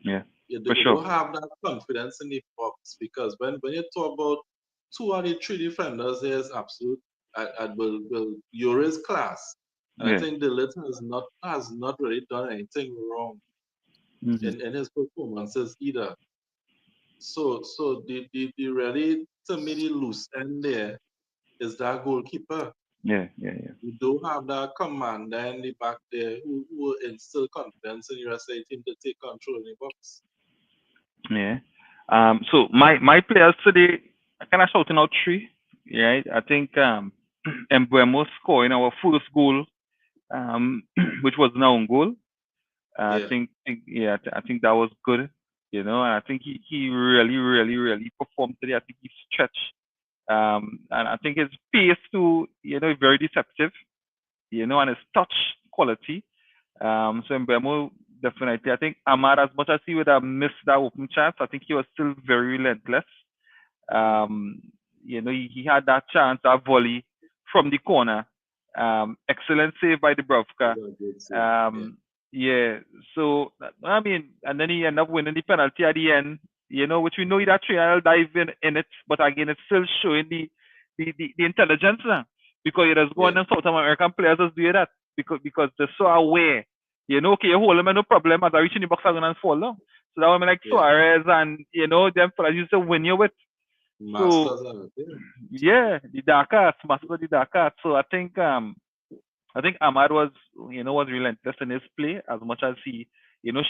Yeah. You, For you sure. don't have that confidence in the box because when you talk about two of the three defenders, there's absolute will Euros class. And I Yeah. think the Little has not really done anything wrong in his performances either. So the really to me the loose end there is that goalkeeper. Yeah. You don't have that commander in the back there who instill confidence in your rest of the team to take control in the box. Yeah. So my players today, I kind of shouting out three. Right. I think Embuemo scoring our first goal, which was an own goal. I Yeah. I think that was good. And I think he really, really, really performed today. I think he stretched. And I think his pace too, very deceptive. And his touch quality. So Mbemo definitely. I think Ahmad, as much as he would have missed that open chance, I think he was still very relentless. Um, he had that chance, that volley from the corner. Excellent save by Dubravka. That's a good save. Um, yeah. So I mean, and then he ended up winning the penalty at the end. Which we know that Trial dive in it, but again, it's still showing the intelligence now. Because it has gone Yeah. and South American players just do that because they're so aware. Okay, you hold them no problem as I reach in the box I'm gonna fall down. So that would be like Yeah. Suarez and them fellas used to win you with. So Masters of it. yeah, the Dakar, master of the Dakar. So I think Ahmad was was relentless in his play as much as he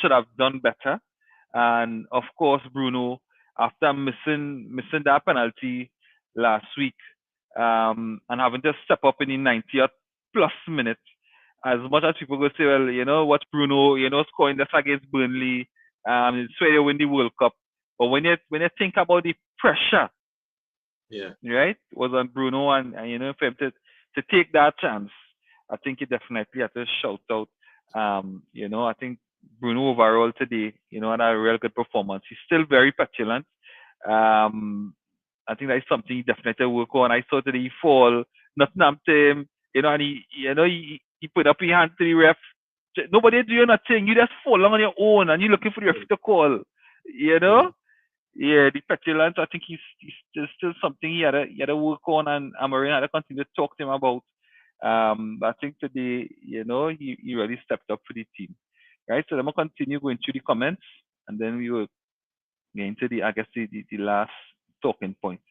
should have done better. And of course Bruno after missing that penalty last week, and having to step up in the 90th plus minute. As much as people go say, well, you know, what's Bruno, you know, scoring this against Burnley, it's where you win the World Cup. But when you think about the pressure, Yeah. right, was on Bruno, and you know, for him to take that chance, I think he definitely had to shout out. You know, I think Bruno overall today, you know, had a real good performance. He's still very petulant. I think that's something he definitely work on. I saw today he fall, nothing happened to him, you know, and he put up his hand to the ref. Nobody do you nothing. You just fall on your own, and you're looking for the ref to call. You know. Yeah, the petulance. I think he's still something he had to work on, and Amarin had to continue to talk to him about. But I think today, you know, he really stepped up for the team, right? So I'm gonna continue going through the comments, and then we will get into the last talking point,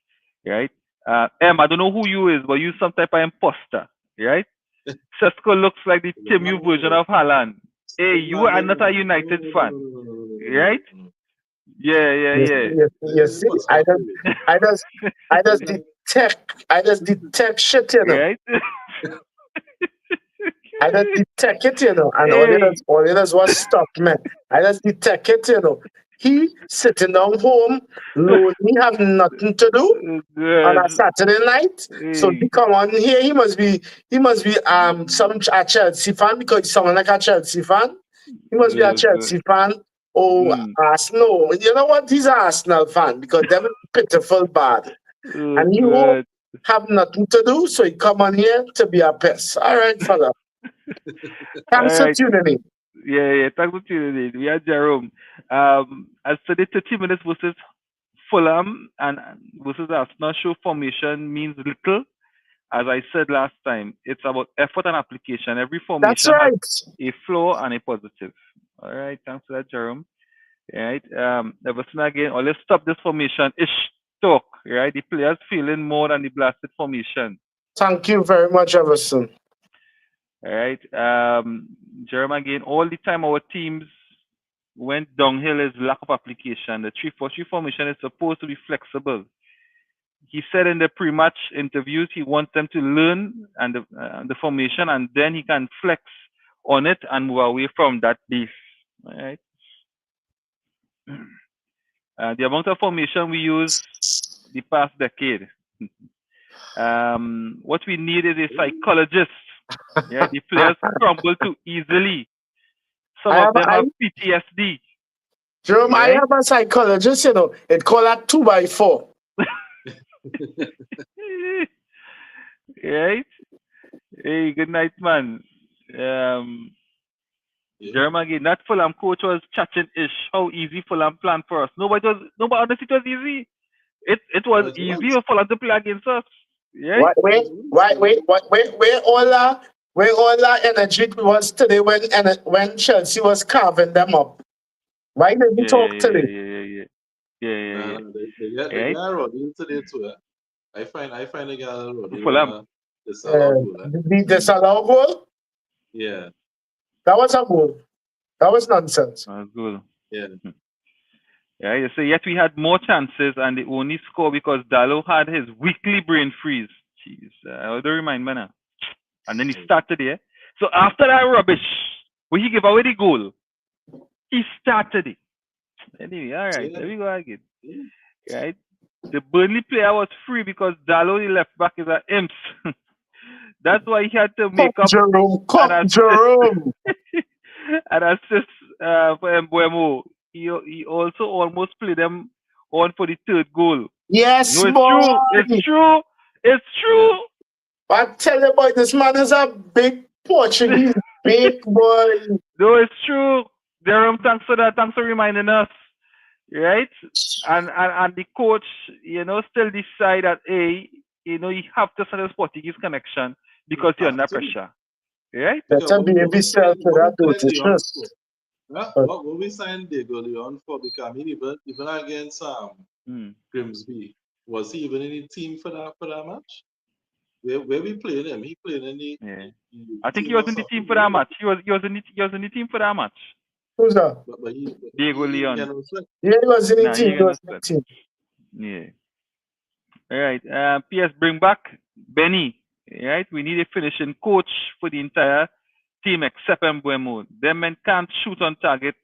right? I don't know who you is, but you some type of imposter, right? Sesko looks like the Timu version of Haaland. Hey, you are not a United fan, right? Yeah. You see, I just detect shit, you know. Right? I just detect it, you know, and Hey. all it does was stop me. I just detect it, you know. He sitting down home, lonely, have nothing to do on a Good. Saturday night. So he Hey. come on here. He must be a Chelsea fan because he sound like a Chelsea fan. He must be a Good. Chelsea fan. Oh, Arsenal. You know what? He's an Arsenal fan because they're pitiful bad. And he won't Good. have nothing to do, so he come on here to be a pest. All right, fella. Thanks All for right. tuning in. Yeah. Thanks for tuning in. We are Jerome. As for the 30 minutes versus Fulham and versus Arsenal show formation means little. As I said last time, it's about effort and application. Every That's formation has right. a flaw and a positive. All right, thanks for that, Jerome. Right, Everton again. Or let's stop this formation. Ish talk. Right, the players feeling more than the blasted formation. Thank you very much, Everson. All right, Jerome again. All the time our teams went downhill is lack of application. The 3-4-3 formation is supposed to be flexible. He said in the pre-match interviews he wants them to learn and the formation, and then he can flex on it and move away from that base. All right. The amount of formation we use the past decade. What we need is a psychologist. Yeah, the players crumble too easily. Some of them have PTSD. Jerome, right? I have a psychologist, you know. It called a 2x4. Right? Hey, good night, man. Jerome again, that Fulham coach was chatting ish. How easy Fulham planned for us. Nobody honestly it was easy. It was easy for Fulham to play against us. Yeah. Wait, where all that energy was today when Chelsea was carving them up. Why did we talk today? Yeah. They got Roddy today too. I find they got Roddy. Fulham. The disallow goal? Yeah. That was a goal. That was nonsense. That was good. Yeah. Yeah, you say yet we had more chances and they only score because Dallo had his weekly brain freeze. Jeez, I don't remind me now. And then he started there. So after that rubbish, when he gave away the goal, he started it. Anyway, all right, there we go again. Right? The Burnley player was free because Dallo, the left back, is an imps. That's why he had to make up Jerome. an assist for Mbuemo. He also almost played them on for the third goal. Yes, no, it's boy. true. It's true. I tell you, boy, this man is a big Portuguese, big boy. No, it's true. Jerome, thanks for that. Thanks for reminding us. Right? And the coach, you know, still decide that, hey, you know, you have to send a Portuguese connection because you're under pressure. Right? Better behave yourself to that notice. What we signed Diego Leon for becoming even against Grimsby, was he even in the team for that match? Where we played him? He played in the. I think he was in the team for that match. He was in the team for that match. Who's that? But Diego Leon. no sweat. Yeah, he was in the Nah, he team. ain't He got no was in the sweat. team. Yeah. All right. PS, bring back Benny. Right. We need a finishing coach for the entire team except Mbuemo. Them men can't shoot on target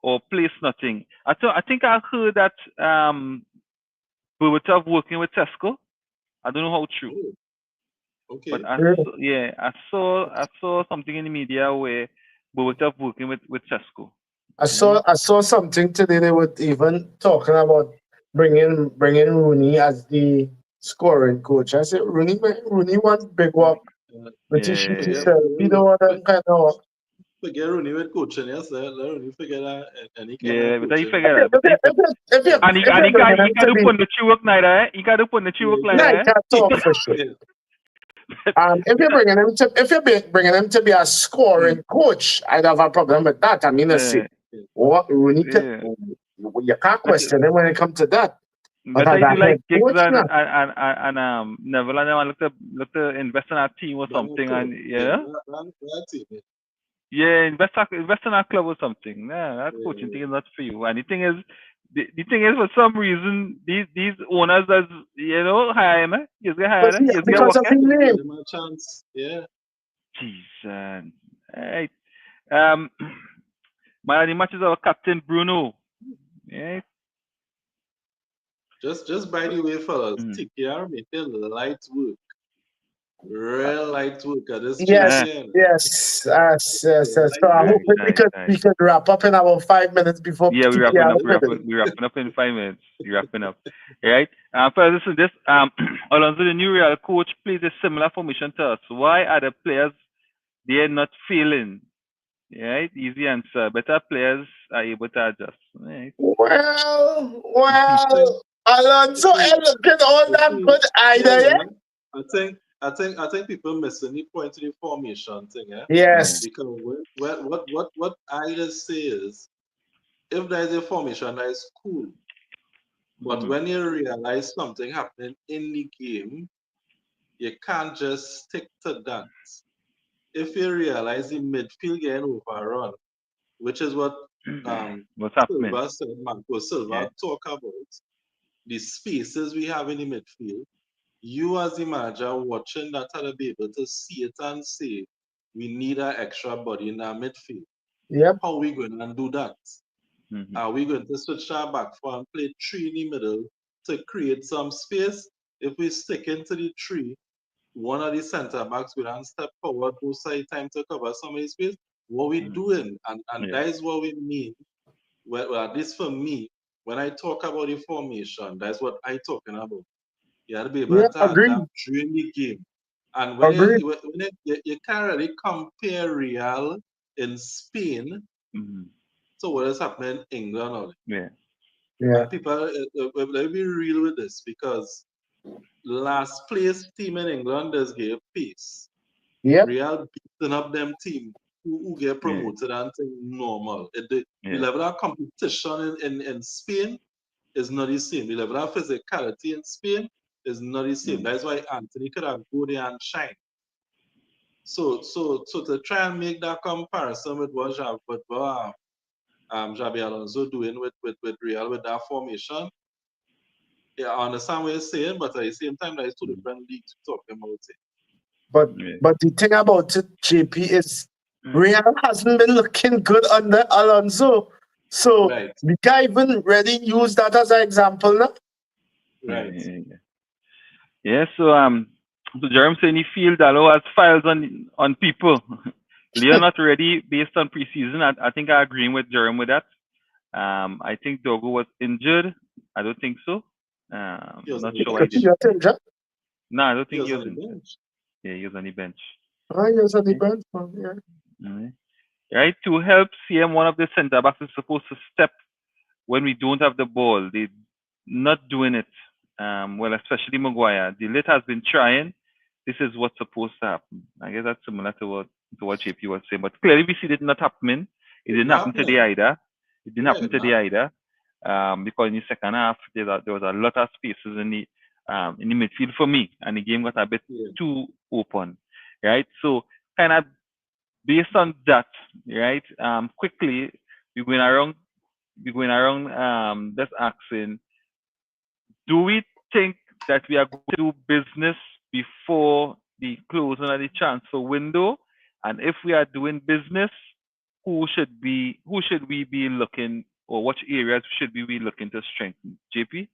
or place nothing. I think I heard that Berbatov working with Tesco. I don't know how true, Oh, okay. but I Yeah. saw something in the media where Berbatov working with Tesco. I saw something today. They were even talking about bringing Rooney as the scoring coach. I said Rooney want big work. But he should Yeah. be the one that kind of work. Forget Rooney with coaching, yes, sir. Let Rooney figure that and he can Yeah, but I coaching. figure that. But If you and he bringing got him to to be, put the work neither. Eh? He got to put the work nah, neither. he can't talk for sure. Yeah. If you're bringing him to be a scoring coach, I'd have a problem with that. I mean, I say, what Rooney, you can't question him when it comes to that. But I do like gigs coach now. and Neville and them look to invest in our team or something, and invest in our club or something. Nah, that coaching thing is not for you. And the thing is, for some reason, these owners that hire him, he's gonna hire him, he's gonna Because work of his name. Give him a chance. Yeah. Jeez, right. Man, the match is our captain Bruno. Yeah. Just by the way, fellas, TKR making light work. Real light work at this champion. Yes. So I hope we could wrap up in about 5 minutes before. Yeah, we're wrapping up in 5 minutes. We're wrapping up. Right? For listen this, Alonso, the new Real coach, plays a similar formation to us. Why are the players they're not feeling? Right? Easy answer. Better players are able to adjust. Right? Well, Alonso looking all that good either. I think people missing the point of the formation thing, yeah? Yes. Because what I just say is, if there is a formation that is cool, but when you realize something happening in the game, you can't just stick to that. If you realize the midfield getting overrun, which is what what's happening? Silva said, Marco Silva talk about, the spaces we have in the midfield, you as the manager watching that to be able to see it and say, we need an extra body in our midfield. Yep. How are we going to do that? Are we going to switch our back four and play three in the middle to create some space? If we stick into the three, one of the centre backs will then step forward, both side time to cover some of the space. What we doing? And that is what we mean. Well, at least for me, when I talk about the formation, that's what I'm talking about. You have to be able to adapt during the game. And when you can't really compare Real in Spain to what is happening in England now. And people, let me be real with this, because last place team in England does give pace. Real beating up them team who get promoted and things normal. The level of competition in Spain is not the same. The level of physicality in Spain is not the same. That's why Anthony could have go there and shine. So to try and make that comparison with what Xabi Alonso doing with Real with that formation, I understand what you're saying, but at the same time, that is two different leagues talking about it. But the thing about it, JP, is Real hasn't been looking good under Alonso. So we can't even really use that as an example now. Right. Yeah, so Jerome saying he feels Dallo has files on people. Leon not ready based on preseason. I think I agree with Jerome with that. I think Dogo was injured. I don't think so. Not sure why he didn't. No, I don't think he was injured. Yeah, he was on the bench. Oh, he was on the bench. Right, to help CM, one of the centre backs is supposed to step when we don't have the ball. They're not doing it. Well, especially Maguire. The lit has been trying. This is what's supposed to happen. I guess that's similar to what JP was saying. But clearly we see it not happening. It didn't happen today either. It didn't happen today either. Because in the second half there was a lot of spaces in the midfield for me, and the game got a bit too open. Right? So kind of based on that, right? Quickly, we're going around just asking, do we think that we are going to do business before the closing of the transfer window? And if we are doing business, who should we be looking, or which areas should we be looking to strengthen? JP?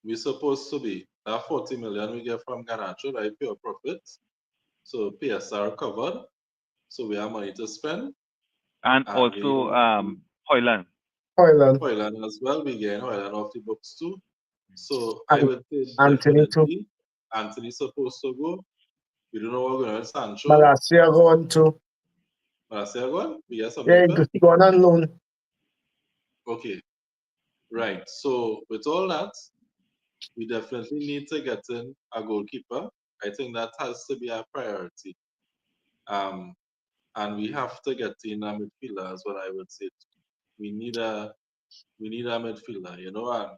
We're supposed to be that 40 million we get from Ganacho, right? Pure profit. So PSR covered. So we have money to spend. And And also Hoyland. Hoyland as well. We get Hoyland off the books too. So I And would say Anthony too. definitely Anthony's supposed to go. We don't know what we're going to do. Sancho. Malacia going too. Malacia going? We get some Yeah, people? he going on loan. Okay. Right. So with all that, we definitely need to get in a goalkeeper. I think that has to be our priority. And we have to get in a midfielder, is what I would say. We need a midfielder, you know. And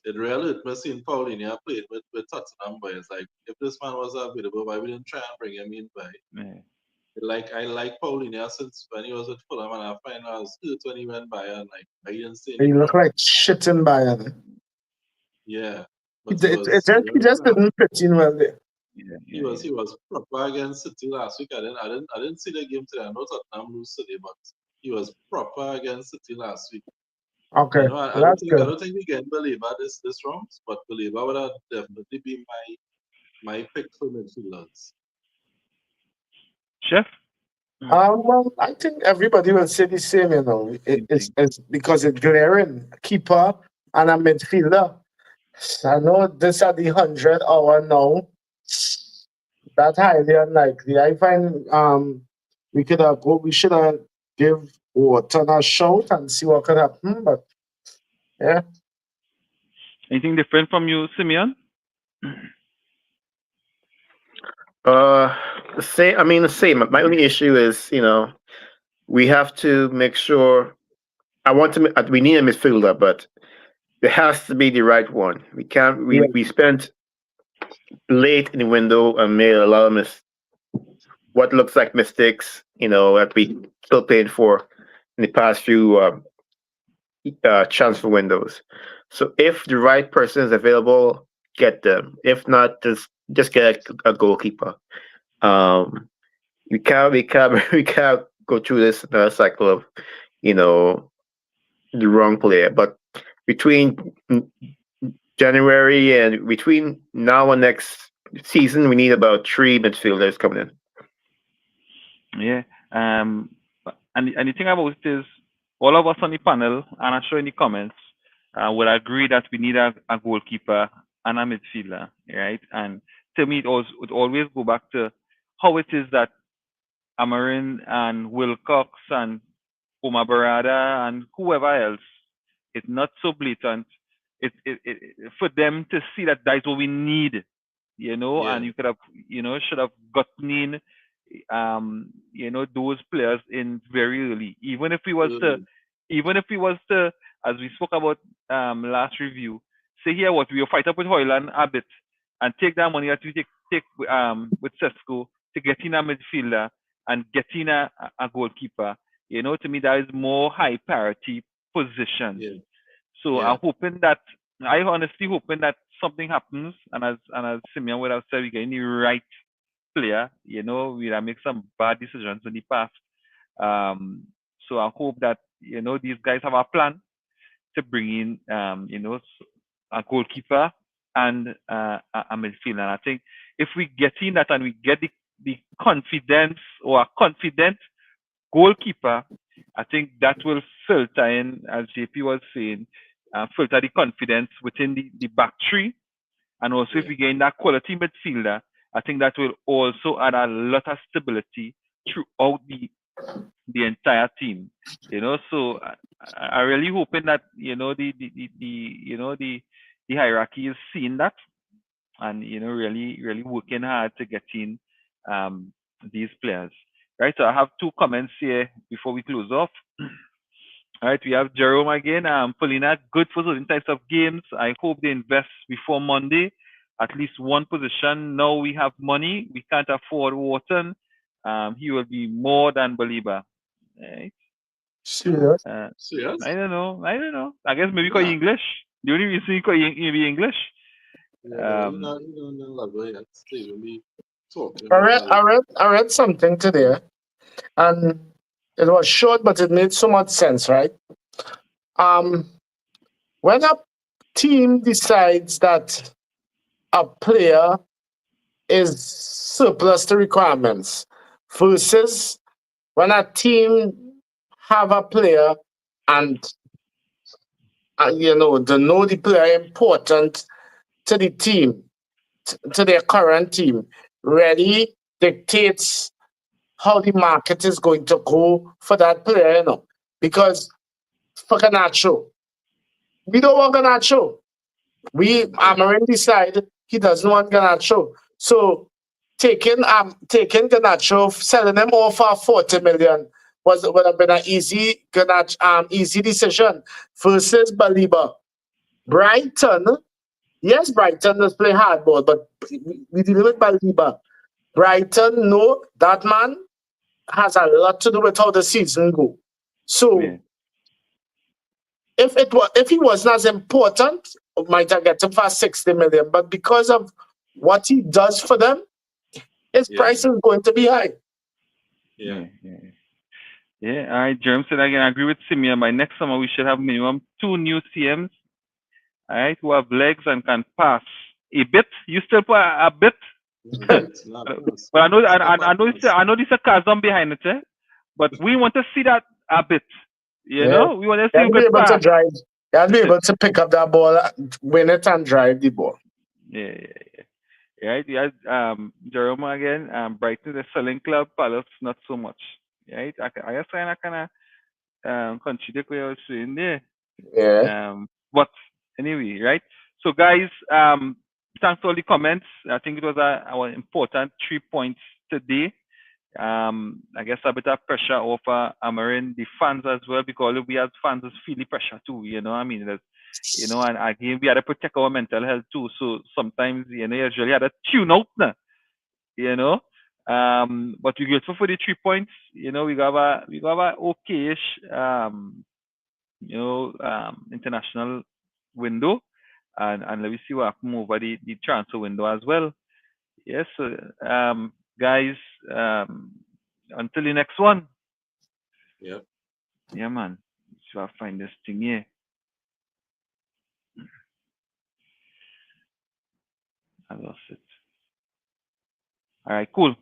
it really hit me seeing Paulinho playing with Tottenham boys. Like, if this man was available, why we didn't try and bring him in by? Yeah. Like, I like Paulinho since when he was with Fulham, and I find I was hurt when he went by, and like I didn't see He any look progress. like shit in Bayern. Yeah, He but he was just didn't fit in well there. he was proper against City last week. I didn't see the game today. I know Tottenham lose today, but he was proper against City last week. Okay, You know, I that's don't good. think we can Belieber this round, but Belieber would have definitely been my pick for midfielders. Chef? Well, I think everybody will say the same, you know. It's because it's glaring. Keeper and a midfielder. I know this at the 100 hour now. That's highly unlikely. I find we should have give Wharton a shout and see what could happen. But yeah. Anything different from you, Simeon? The same. I mean, the same. My only issue is, we have to make sure. We need a midfielder, but it has to be the right one. We can't. Yeah. We spent late in the window and made a lot of what looks like mistakes. That we still paying for in the past few transfer windows. So if the right person is available, get them. If not, just get a goalkeeper. Um, we can't go through this cycle of the wrong player. But between January and between now and next season, we need about 3 midfielders coming in. Yeah. And the thing about it is, all of us on the panel, and I'm sure in the comments, would agree that we need a goalkeeper and a midfielder, right? And to me, would always go back to how it is that Amarin and Wilcox and Oma Barada and whoever else, it's not so blatant. For them to see that that's what we need, and you could have, should have gotten in, those players in very early. Even if we was to, as we spoke about last review, say here what we will fight up with Hoyland a bit and take that money that we take with Sesko to get in a midfielder and get in a goalkeeper. To me that is more high priority position. Yeah. So Yeah. I honestly hoping that something happens, and as Simeon would have said, we get the right player. We have make some bad decisions in the past. So I hope that these guys have a plan to bring in a goalkeeper and a midfielder. And I think if we get in that and we get the confidence or a confident goalkeeper, I think that will filter in, as JP was saying, filter the confidence within the back three. And also, if we gain that quality midfielder, I think that will also add a lot of stability throughout the entire team. So I really hoping that the hierarchy is seeing that, and really working hard to get in these players. Right. So I have 2 comments here before we close off. All right, we have Jerome again. Paulina, good for certain types of games. I hope they invest before Monday, at least one position. Now we have money. We can't afford Wharton. He will be more than Belieber. Right? Serious? Serious? I don't know. I guess maybe because Yeah. English. The only reason because maybe English. Yeah, you know, level yet. Still be talking I about read, that. I read, I read something today, and it was short, but it made so much sense, right? Um, when a team decides that a player is surplus to requirements versus when a team have a player and they know the player important to the team, to their current team, really dictates how the market is going to go for that player, Because for Ganacho, we don't want Ganacho. Amarin decided he doesn't want Ganacho. So taking Ganacho, selling him off for 40 million would have been an easy decision versus Baliba. Brighton, yes, Brighton does play hardball, but we deal with Baliba. Brighton, no, that man has a lot to do with how the season go. So Yeah. if he wasn't as important, we might have get him for 60 million. But because of what he does for them, his price is going to be high. Yeah. Yeah. All right, Jerm said again, I agree with Simeon. By next summer, we should have minimum 2 new CMs, all right, who have legs and can pass. A bit? You still put a bit? It's not us. But I know, It's not I know there's a chasm behind it, but we want to see that a bit. You Yeah. know, we want to see You a have to be good able to pass. drive. You have to be able to pick up that ball, win it, and drive the ball. Yeah. Right? Yeah. Jerome again. Brighton is a selling club. Palace not so much. Right? I guess I kind of contradict what I was saying there. Yeah. But anyway, right? So guys, thanks for all the comments. I think it was our important 3 points today. I guess a bit of pressure off Amarin, the fans as well, because we as fans feel the pressure too. You know, what I mean, and again we had to protect our mental health too. So sometimes, you usually had to tune out now. You know, but we're grateful for the 3 points. You know, we got a okayish international window, and let me see what happen over the transfer window as well. Yes, guys, until the next one. Yep. Yeah, man. So I find this thing here. I lost it. All right, cool.